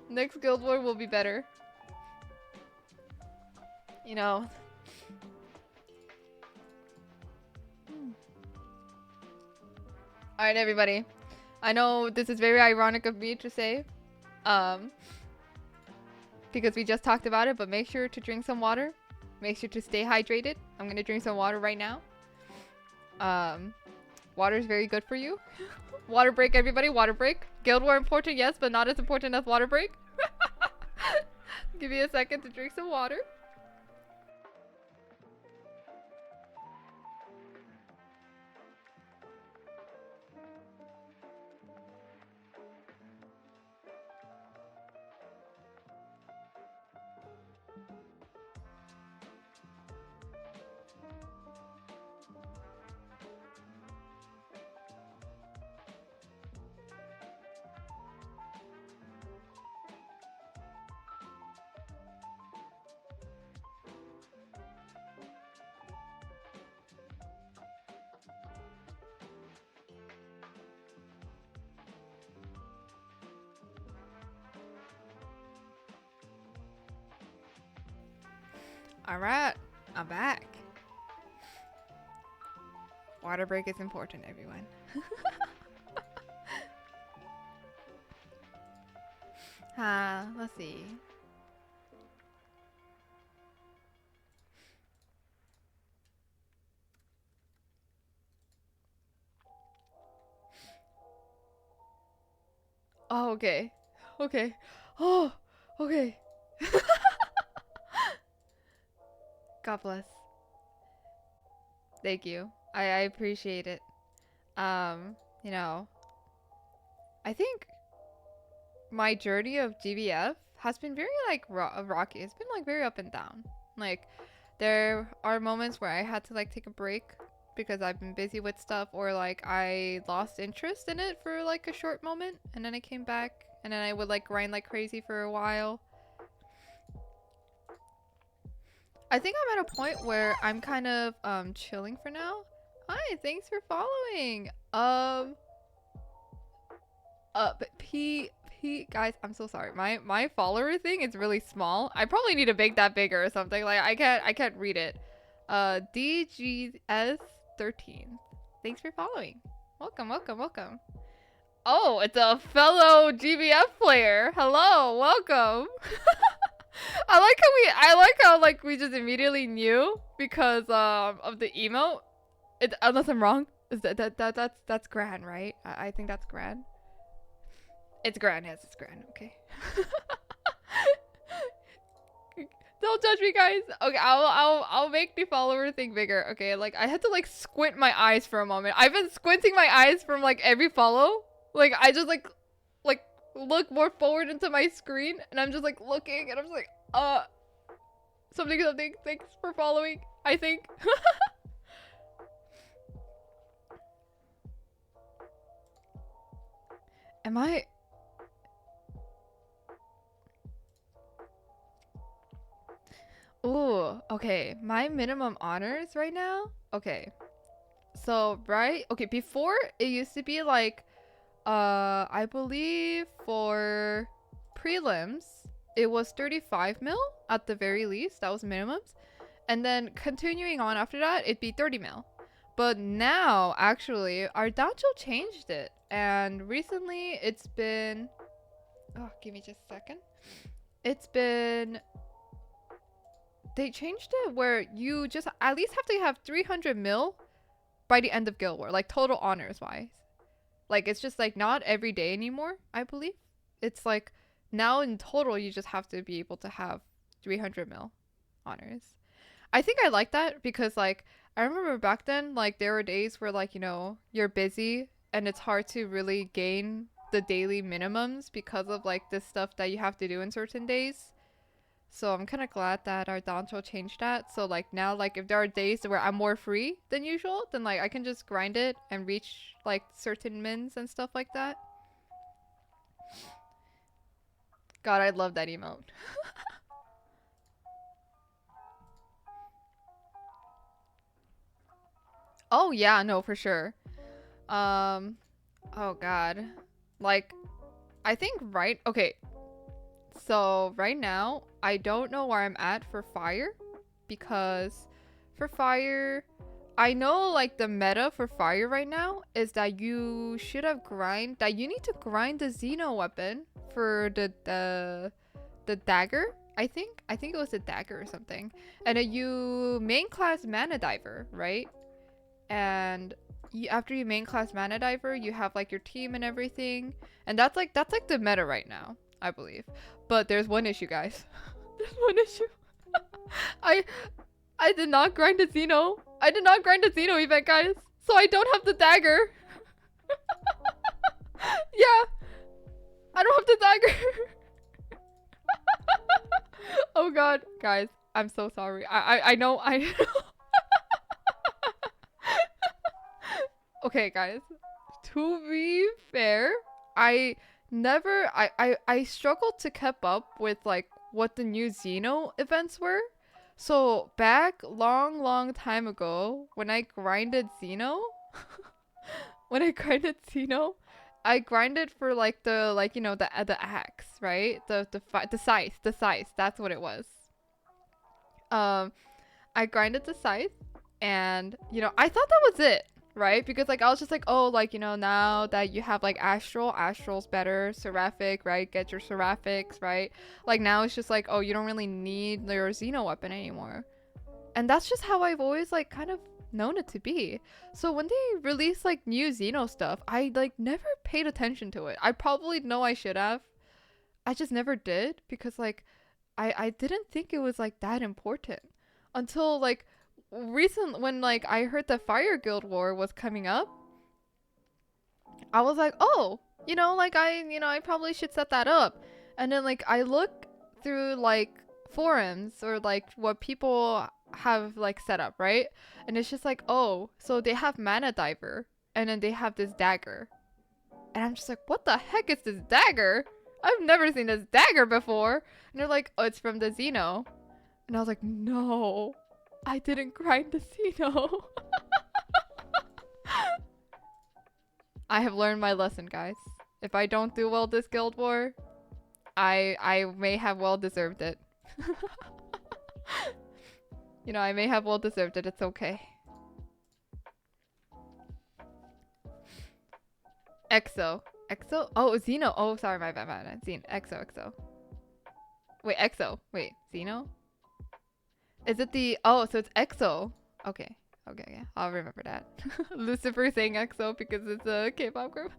Next Guild War will be better. You know. Alright, everybody. I know this is very ironic of me to say. Because we just talked about it, but make sure to drink some water. Make sure to stay hydrated. I'm gonna drink some water right now. Water is very good for you. Water break, everybody. Water break. Guild War important, yes, but not as important as water break. Give me a second to drink some water. Alright, I'm back. Water break is important, everyone. Let's see. Oh, okay. Okay. Oh, okay. God bless. Thank you. I appreciate it. You know, I think my journey of GBF has been very like rocky. It's been like very up and down. Like there are moments where I had to like take a break because I've been busy with stuff, or like I lost interest in it for like a short moment and then I came back and then I would like grind like crazy for a while. I think I'm at a point where I'm kind of chilling for now. Hi, thanks for following. But P guys, I'm so sorry. My follower thing is really small. I probably need to make that bigger or something. Like I can't read it. DGS 13. Thanks for following. Welcome, welcome, welcome. Oh, it's a fellow GBF player. Hello, welcome. I like how like we just immediately knew because of the emote. Unless I'm wrong, is that's Gran, right? I think that's Gran. It's Gran, yes, it's Gran. Okay. Don't judge me, guys. Okay, I'll make the follower thing bigger. Okay, like I had to like squint my eyes for a moment. I've been squinting my eyes from like every follow. Like I just like look more forward into my screen, and I'm just like looking, and I'm just like something. Thanks for following. I think. Am I? Ooh, okay. My minimum honors right now. Okay. So, right? Okay, before it used to be like I believe for prelims it was 35 mil at the very least. That was minimums. And then continuing on after that, it'd be 30 mil. But now, actually, our Dancho changed it. And recently, it's been... Oh, give me just a second. It's been... They changed it where you just at least have to have 300 mil by the end of Guild War. Like, total honors-wise. Like, it's just, like, not every day anymore, I believe. It's, like, now in total, you just have to be able to have 300 mil honors. I think I like that because, like, I remember back then, like, there were days where, like, you know, you're busy and it's hard to really gain the daily minimums because of, like, the stuff that you have to do in certain days. So I'm kind of glad that our Dancho changed that. So, like, now, like, if there are days where I'm more free than usual, then, like, I can just grind it and reach, like, certain mins and stuff like that. God, I love that emote. Oh, yeah, no, for sure. Oh god. Like, I think okay. So, right now, I don't know where I'm at for fire. Because for fire, I know, like, the meta for fire right now is that you should have that you need to grind the Xeno weapon for the dagger, I think. I think it was the dagger or something. And then you main class mana diver, right? And after you main class mana diver, you have like your team and everything, and that's like the meta right now, I believe. But there's one issue, guys. There's one issue. I did not grind a Xeno. I did not grind a Xeno event, guys. So I don't have the dagger. Yeah, I don't have the dagger. Oh god, guys, I'm so sorry. I know. Okay, guys. To be fair, I struggled to keep up with like what the new Xeno events were. So back long time ago, when I grinded Xeno, I grinded for like the you know the axe, right? The scythe, that's what it was. Um, I grinded the scythe, and you know, I thought that was it, right? Because like I was just like, oh, like you know, now that you have like astral's better, seraphic, right? Get your seraphics, right? Like now it's just like, oh, you don't really need your Xeno weapon anymore, and that's just how I've always like kind of known it to be. So when they release like new Xeno stuff, I like never paid attention to it. I probably know I should have. I just never did because like I didn't think it was like that important until like recent when like I heard the Fire Guild War was coming up. I was like, oh, you know, like I probably should set that up. And then like I look through like forums or like what people have like set up, right? And it's just like, oh, so they have Mana Diver and then they have this dagger. And I'm just like, what the heck is this dagger? I've never seen this dagger before. And they're like, oh, it's from the Xeno. And I was like, no, I didn't grind the Xeno. I have learned my lesson, guys. If I don't do well this guild war, I may have well deserved it. You know, I may have well deserved it. It's okay. Exo. Exo? Oh, Xeno. Oh, sorry, my bad. Xeno. Exo. Wait, Exo. Wait, Xeno? Is it the... Oh, so it's Exo. Okay. Okay. I'll remember that. Lucifer saying Exo because it's a K-pop group.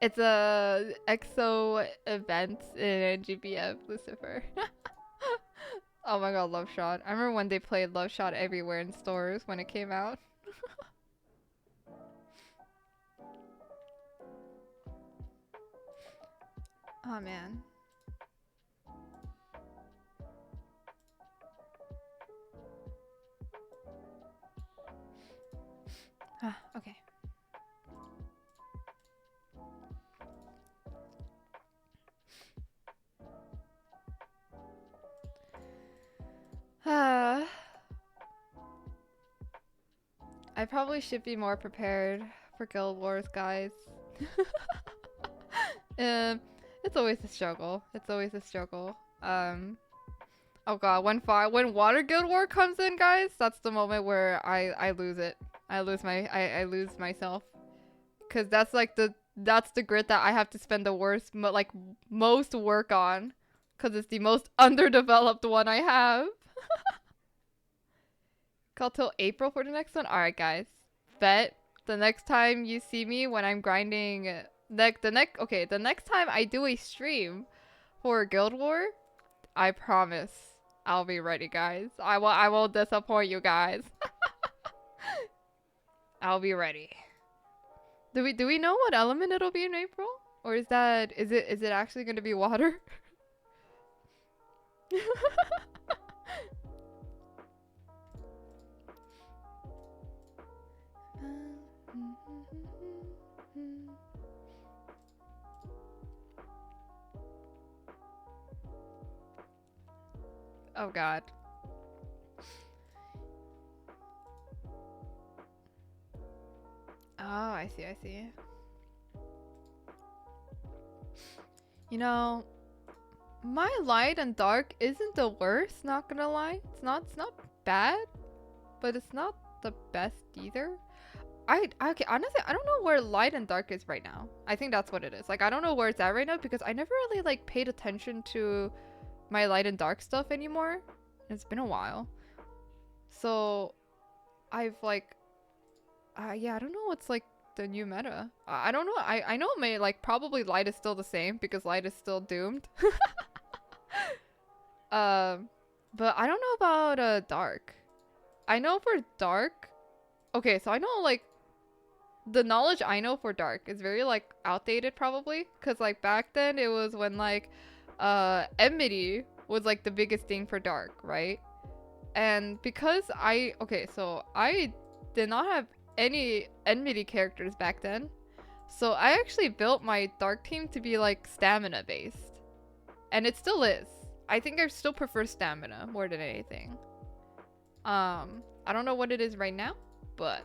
It's a EXO event in GBF Lucifer. Oh my god, Love Shot. I remember when they played Love Shot everywhere in stores when it came out. Oh man. Okay. I probably should be more prepared for Guild Wars, guys. It's always a struggle. It's always a struggle. Oh god, when Water Guild War comes in, guys, that's the moment where I lose it. I lose myself. Cause that's like that's the grid that I have to spend the most work on. Cause it's the most underdeveloped one I have. Call till April for the next one? Alright guys. Bet the next time you see me when I'm grinding the next time I do a stream for Guild War, I promise I'll be ready, guys. I won't disappoint you guys. I'll be ready. Do we know what element it'll be in April? Or is it actually gonna be water? Oh god. Oh, I see. You know, my light and dark isn't the worst, not gonna lie. It's not bad, but it's not the best either. Okay, honestly, I don't know where light and dark is right now. I think that's what it is. Like, I don't know where it's at right now because I never really like paid attention to my light and dark stuff anymore. It's been a while. So I've like yeah, I don't know what's like the new meta. I don't know. I know my like probably light is still the same because light is still doomed. But I don't know about dark. I know for dark. Okay, so I know like the knowledge I know for dark is very like outdated probably because like back then it was when like enmity was like the biggest thing for dark, right? And because I did not have any enmity characters back then, so I actually built my dark team to be like stamina based, and it still is. I think I still prefer stamina more than anything. I don't know what it is right now, but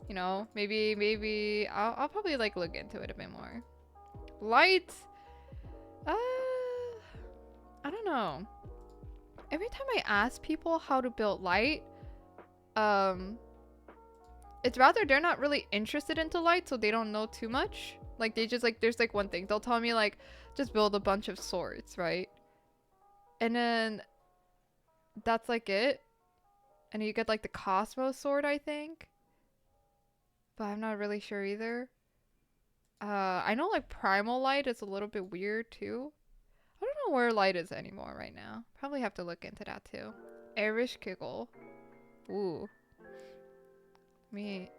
you know, maybe I'll probably like look into it a bit more. Light. I don't know. Every time I ask people how to build light, it's rather they're not really interested into light, so they don't know too much. Like they just like there's like one thing they'll tell me like just build a bunch of swords, right? And then that's like it. And you get like the Cosmos sword, I think. But I'm not really sure either. I know like Primal Light is a little bit weird too. I don't know where light is anymore right now. Probably have to look into that too. Irish Kiggle. Ooh. Me.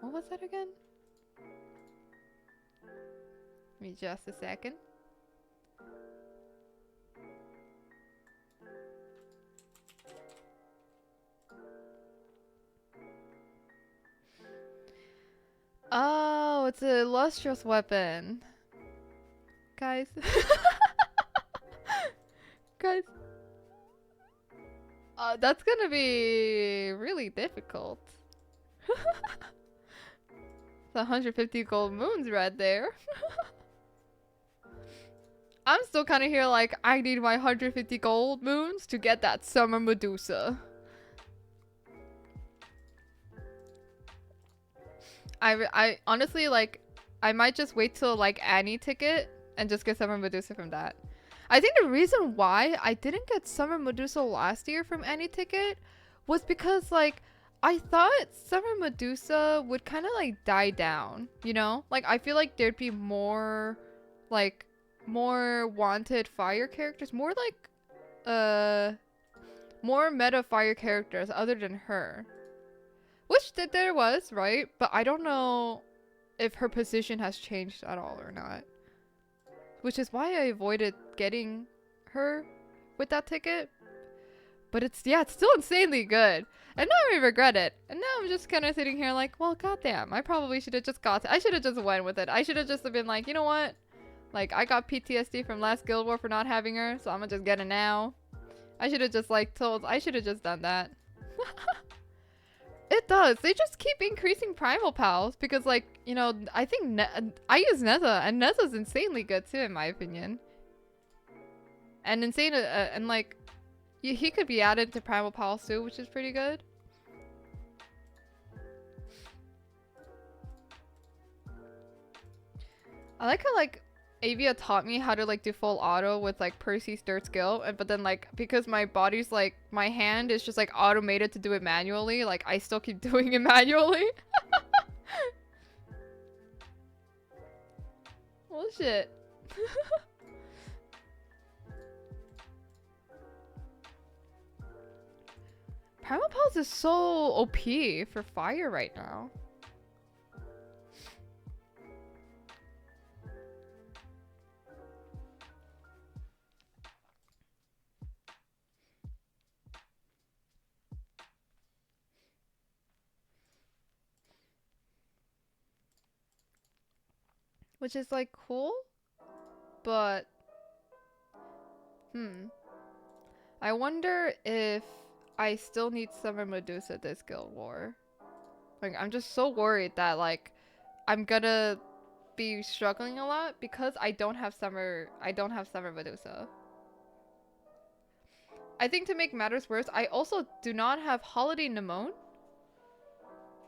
What was that again? Give me just a second. Oh, it's a lustrous weapon. Guys. Guys. That's gonna be really difficult. It's 150 gold moons right there. I'm still kind of here like, I need my 150 gold moons to get that Summer Medusa. I honestly, like, I might just wait till, like, Annie ticket and just get Summer Medusa from that. I think the reason why I didn't get Summer Medusa last year from Annie ticket was because, like, I thought Summer Medusa would kind of, like, die down, you know? Like, I feel like there'd be more, like, more wanted fire characters, more, like, more meta fire characters other than her. Which there was, right? But I don't know if her position has changed at all or not. Which is why I avoided getting her with that ticket. But it's, yeah, it's still insanely good. And now I regret it. And now I'm just kind of sitting here like, well, goddamn, I probably should have just got it. I should have just went with it. I should have just been like, you know what? Like, I got PTSD from last Guild War for not having her, so I'm gonna just get it now. I should have just, like, I should have just done that. It does. They just keep increasing primal pals because, like, you know, I think I use Neza, and Neza's insanely good too, in my opinion. And insane, and like, he could be added to primal pals too, which is pretty good. I like how, like, Avia taught me how to, like, do full auto with, like, Percy's third skill, but then, like, because my body's, like, my hand is just, like, automated to do it manually, like, I still keep doing it manually. Well, shit. Primal Pulse is so OP for fire right now. Which is, like, cool, but I wonder if I still need Summer Medusa this Guild War. Like, I'm just so worried that, like, I'm gonna be struggling a lot because I don't have Summer Medusa. I think to make matters worse, I also do not have Holiday Nemone,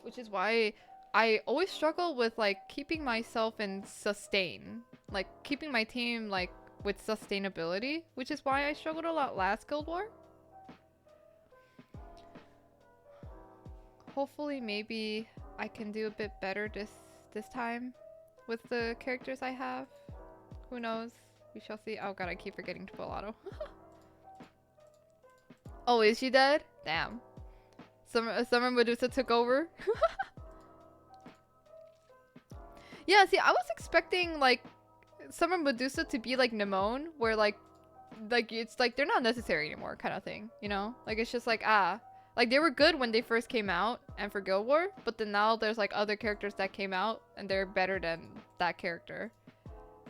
which is why I always struggle with, like, keeping myself in sustain. Like, keeping my team, like, with sustainability, which is why I struggled a lot last Guild War. Hopefully, maybe I can do a bit better this time with the characters I have. Who knows? We shall see. Oh god, I keep forgetting to pull auto. Oh, is she dead? Damn. Summer Medusa took over. Yeah, see, I was expecting, like, Summer Medusa to be like Nemone, where, like, it's like they're not necessary anymore kind of thing, you know? Like, it's just like, like, they were good when they first came out and for Guild War, but then now there's, like, other characters that came out and they're better than that character.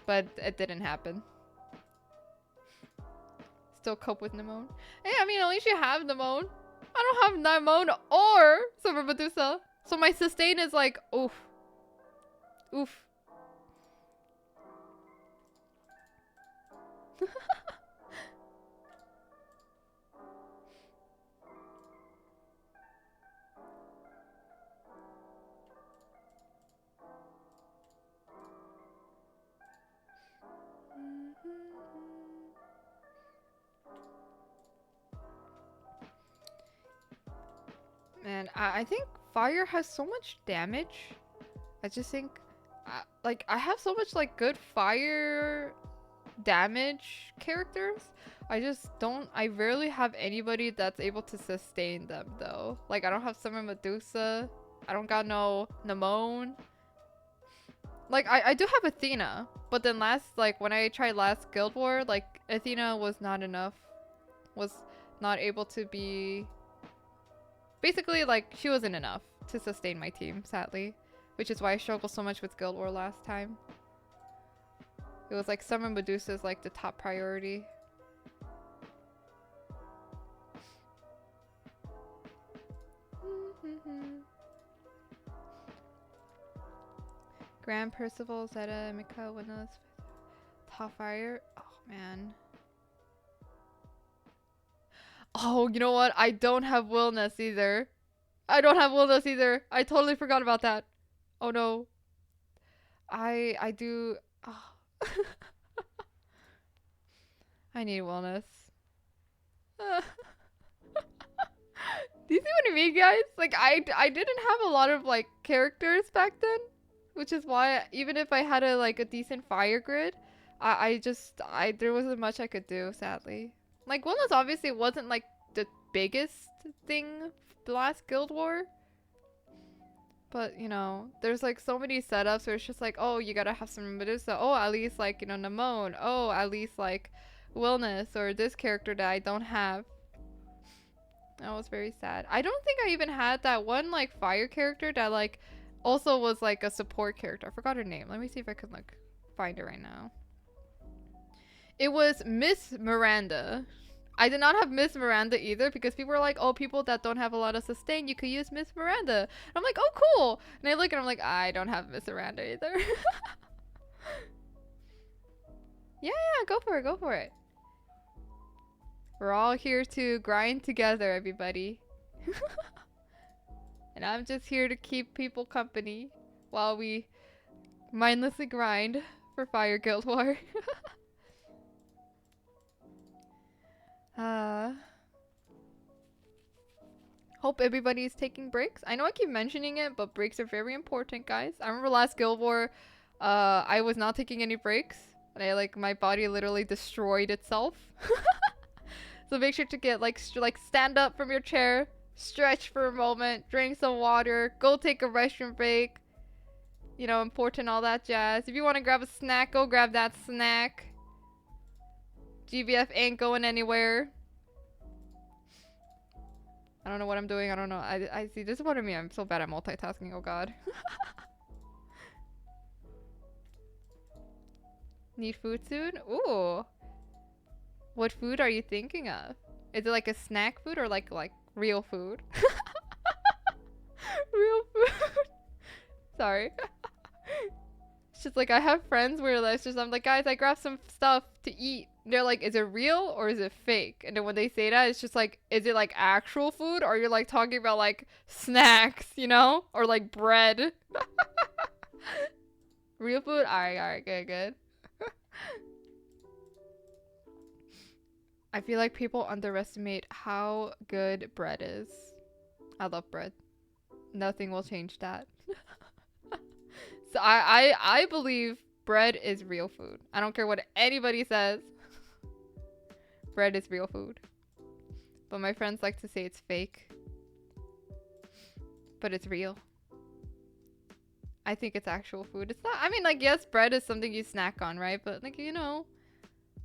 But it didn't happen. Still cope with Nemone. Hey, I mean, at least you have Nemone. I don't have Nemone or Summer Medusa. So my sustain is like, oof. Oof. Man, I think fire has so much damage. I just think, like, I have so much, like, good fire damage characters. I rarely have anybody that's able to sustain them, though. Like, I don't have Summer Medusa. I don't got no Nemone. Like, I do have Athena. But then when I tried last Guild War, like, Athena was not enough. Was not able to be... Basically, like, she wasn't enough to sustain my team, sadly. Which is why I struggled so much with Guild War last time. It was like Summer Medusa is like the top priority. Grand Percival, Zeta, Mika, Windows, Top Fire. Oh man. Oh, you know what? I don't have Willness either. I don't have Willness either. I totally forgot about that. Oh no. I do. Oh. I need Willness. Do you see what I mean, guys? Like, I didn't have a lot of, like, characters back then. Which is why, even if I had a decent fire grid, there wasn't much I could do, sadly. Like, Wellness obviously wasn't, like, the biggest thing last Guild War. But, you know, there's, like, so many setups where it's just like, oh, you gotta have some Medusa. Oh, at least, like, you know, Nemone. Oh, at least, like, Wellness or this character that I don't have. That was very sad. I don't think I even had that one, like, fire character that, like, also was, like, a support character. I forgot her name. Let me see if I can, like, find it right now. It was Miss Miranda. I did not have Miss Miranda either because people were like, oh, people that don't have a lot of sustain, you could use Miss Miranda. And I'm like, oh, cool. And I look and I'm like, I don't have Miss Miranda either. Yeah, go for it, go for it. We're all here to grind together, everybody. And I'm just here to keep people company while we mindlessly grind for Fire Guild War. Hope everybody's taking breaks. I know I keep mentioning it, but breaks are very important, guys. I remember last Guild War, I was not taking any breaks. And my body literally destroyed itself. So make sure to get, stand up from your chair, stretch for a moment, drink some water, go take a restroom break. You know, important, all that jazz. If you want to grab a snack, go grab that snack. GBF ain't going anywhere. I don't know what I'm doing. I don't know. I see. This is what I mean. I'm so bad at multitasking. Oh god. Need food soon? Ooh. What food are you thinking of? Is it like a snack food or like real food? Real food. Sorry. It's just like I have friends where I'm like, guys, I grabbed some stuff to eat. And they're like, is it real or is it fake? And then when they say that, it's just like, is it like actual food or you're like talking about like snacks, you know? Or like bread. Real food? Alright, good. I feel like people underestimate how good bread is. I love bread. Nothing will change that. So I believe bread is real food. I don't care what anybody says. Bread is real food. But my friends like to say it's fake. But it's real. I think it's actual food. It's not, I mean, like, yes, bread is something you snack on, right? But, like, you know,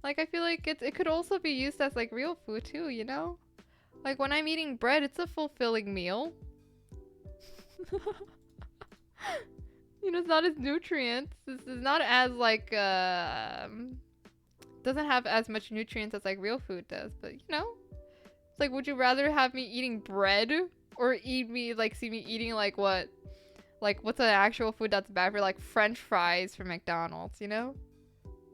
like, I feel like it could also be used as, like, real food, too, you know? Like, when I'm eating bread, it's a fulfilling meal. You know, it's not as nutrients. This is not as, like, doesn't have as much nutrients as, like, real food does. But, you know, it's like, would you rather have me eating bread or see me eating, like, what? Like, what's an actual food that's bad for, like, French fries from McDonald's, you know?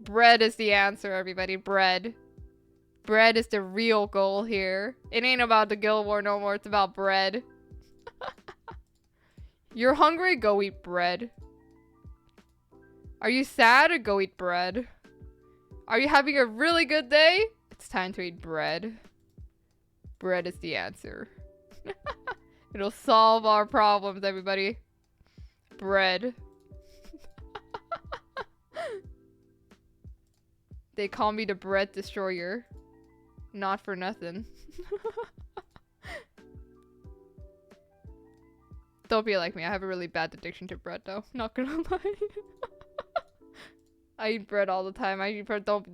Bread is the answer, everybody. Bread. Bread is the real goal here. It ain't about the Guild War no more. It's about bread. You're hungry? Go eat bread. Are you sad? Go eat bread. Are you having a really good day? It's time to eat bread. Bread is the answer. It'll solve our problems, everybody. Bread. They call me the bread destroyer. Not for nothing. Don't be like me. I have a really bad addiction to bread, though. Not gonna lie. I eat bread all the time. I eat bread. Don't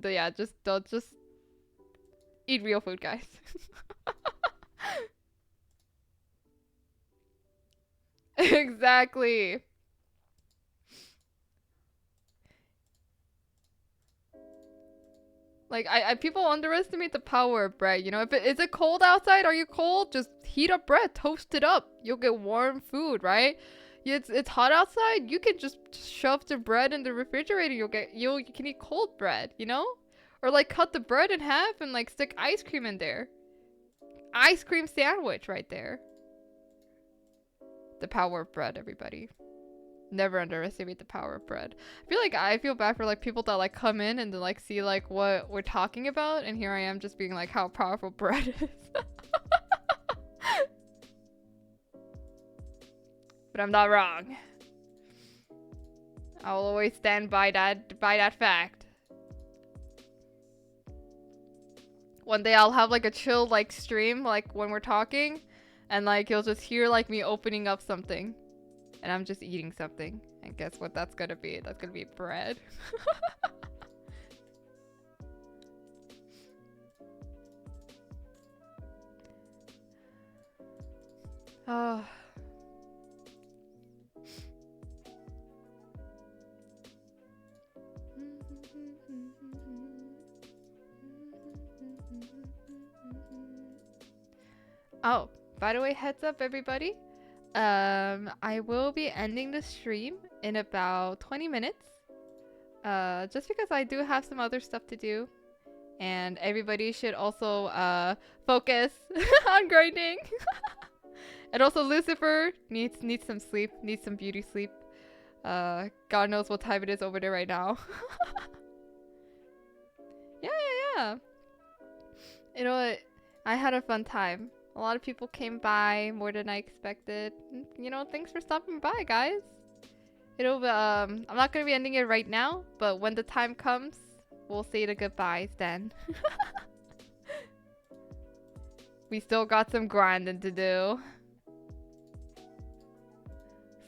eat real food, guys. Exactly. Like, people underestimate the power of bread, you know? Is it cold outside? Are you cold? Just heat up bread, toast it up. You'll get warm food, right? It's hot outside. You can just shove the bread in the refrigerator. You can eat cold bread, you know? Or like cut the bread in half and like stick ice cream in there. Ice cream sandwich right there. The power of bread, everybody. Never underestimate the power of bread. I feel bad for like people that like come in and then like see like what we're talking about, and here I am just being like how powerful bread is. But I'm not wrong. I'll always stand by that fact. One day I'll have like a chill like stream like when we're talking, and like you'll just hear like me opening up something. And I'm just eating something. And guess what that's gonna be? That's gonna be bread. Oh. Oh, by the way, heads up everybody. I will be ending the stream in about 20 minutes. Just because I do have some other stuff to do. And everybody should also, focus on grinding. And also Lucifer needs some sleep, needs some beauty sleep. God knows what time it is over there right now. Yeah. You know what? I had a fun time. A lot of people came by, more than I expected. You know, thanks for stopping by, guys. I'm not gonna be ending it right now, but when the time comes, we'll say the goodbyes then. We still got some grinding to do.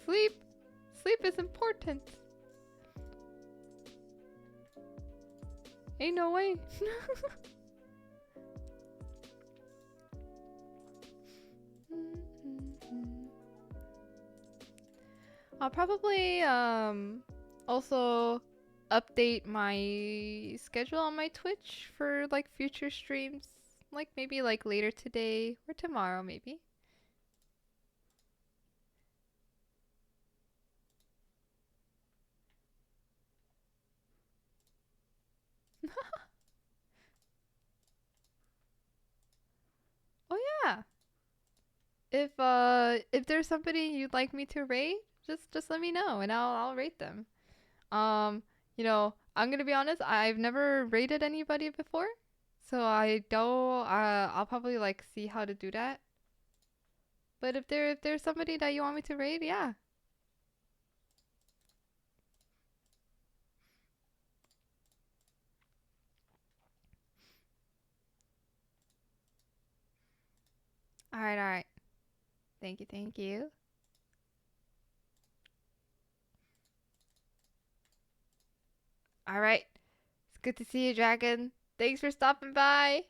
Sleep is important. Ain't no way. I'll probably also update my schedule on my Twitch for like future streams, like maybe like later today or tomorrow maybe. Oh yeah. If there's somebody you'd like me to rate, just let me know and I'll rate them. You know, I'm gonna be honest, I've never rated anybody before. So I don't I'll probably like see how to do that. But if there's somebody that you want me to rate, yeah. Alright. Thank you. Alright. It's good to see you, Dragon. Thanks for stopping by.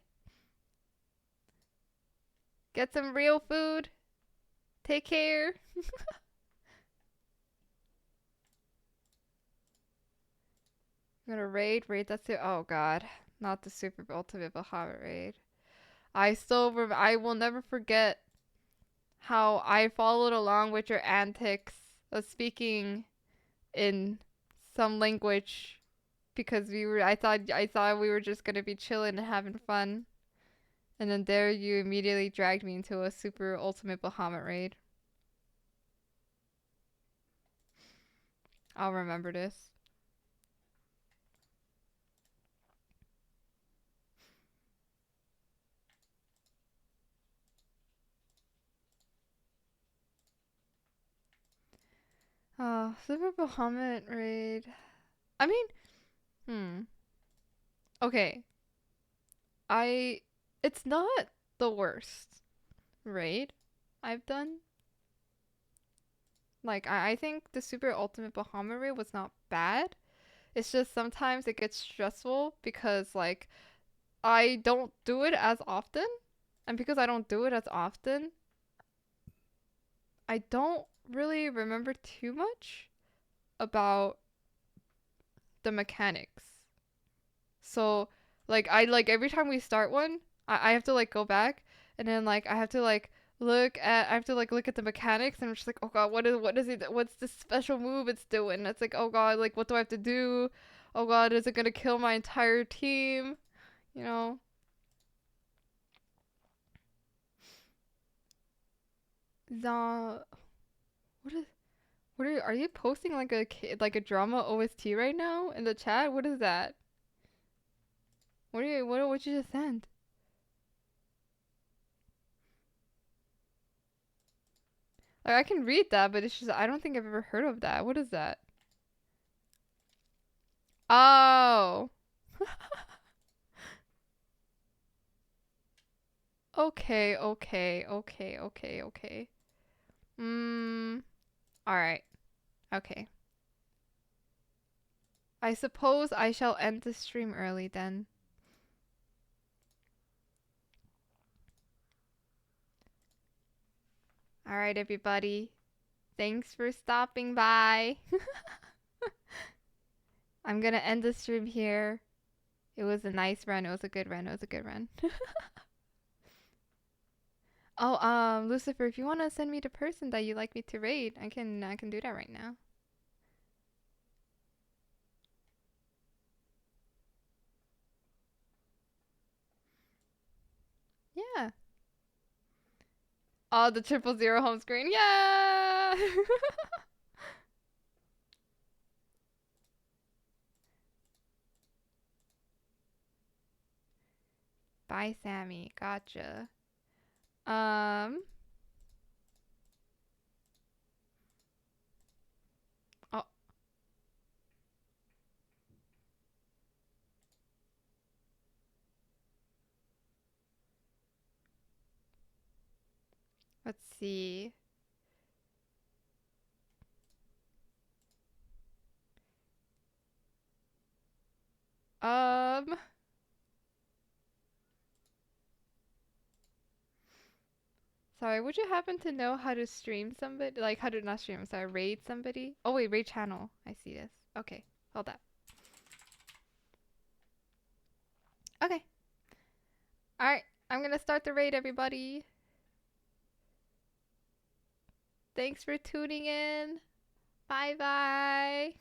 Get some real food. Take care. I'm gonna raid. That's it. Oh god. Not the super ultimate Bahamut raid. I will never forget how I followed along with your antics of speaking in some language because I thought we were just gonna be chilling and having fun. And then there you immediately dragged me into a super ultimate Bahamut raid. I'll remember this. Oh, super Bahamut raid. I mean, okay. I it's not the worst raid I've done. Like I think the super ultimate Bahamut raid was not bad. It's just sometimes it gets stressful because like I don't do it as often. And because I don't do it as often, I don't really remember too much about the mechanics. So like I like every time we start one, I have to like go back and then like I have to like look at the mechanics and I'm just like, oh god, what's this special move it's doing? And it's like, oh god, like what do I have to do? Oh god, is it gonna kill my entire team? You know? The what is are you posting like a drama OST right now in the chat? What is that? What you just send? Like I can read that, but it's just I don't think I've ever heard of that. What is that? Oh. Okay, okay, okay, okay, okay. All right. Okay. I suppose I shall end the stream early then. All right, everybody. Thanks for stopping by. I'm gonna end the stream here. It was a nice run. It was a good run. It was a good run. Oh, Lucifer, if you want to send me the person that you'd like me to raid, I can do that right now. Yeah. Oh, the 000 home screen. Yeah. Bye, Sammy. Gotcha. Um. Oh, let's see. Um. Sorry, would you happen to know how to stream somebody? Like, how to not stream, I'm sorry, raid somebody? Oh, wait, raid channel. I see this. Okay, hold up. Okay. Alright, I'm gonna start the raid, everybody. Thanks for tuning in. Bye bye.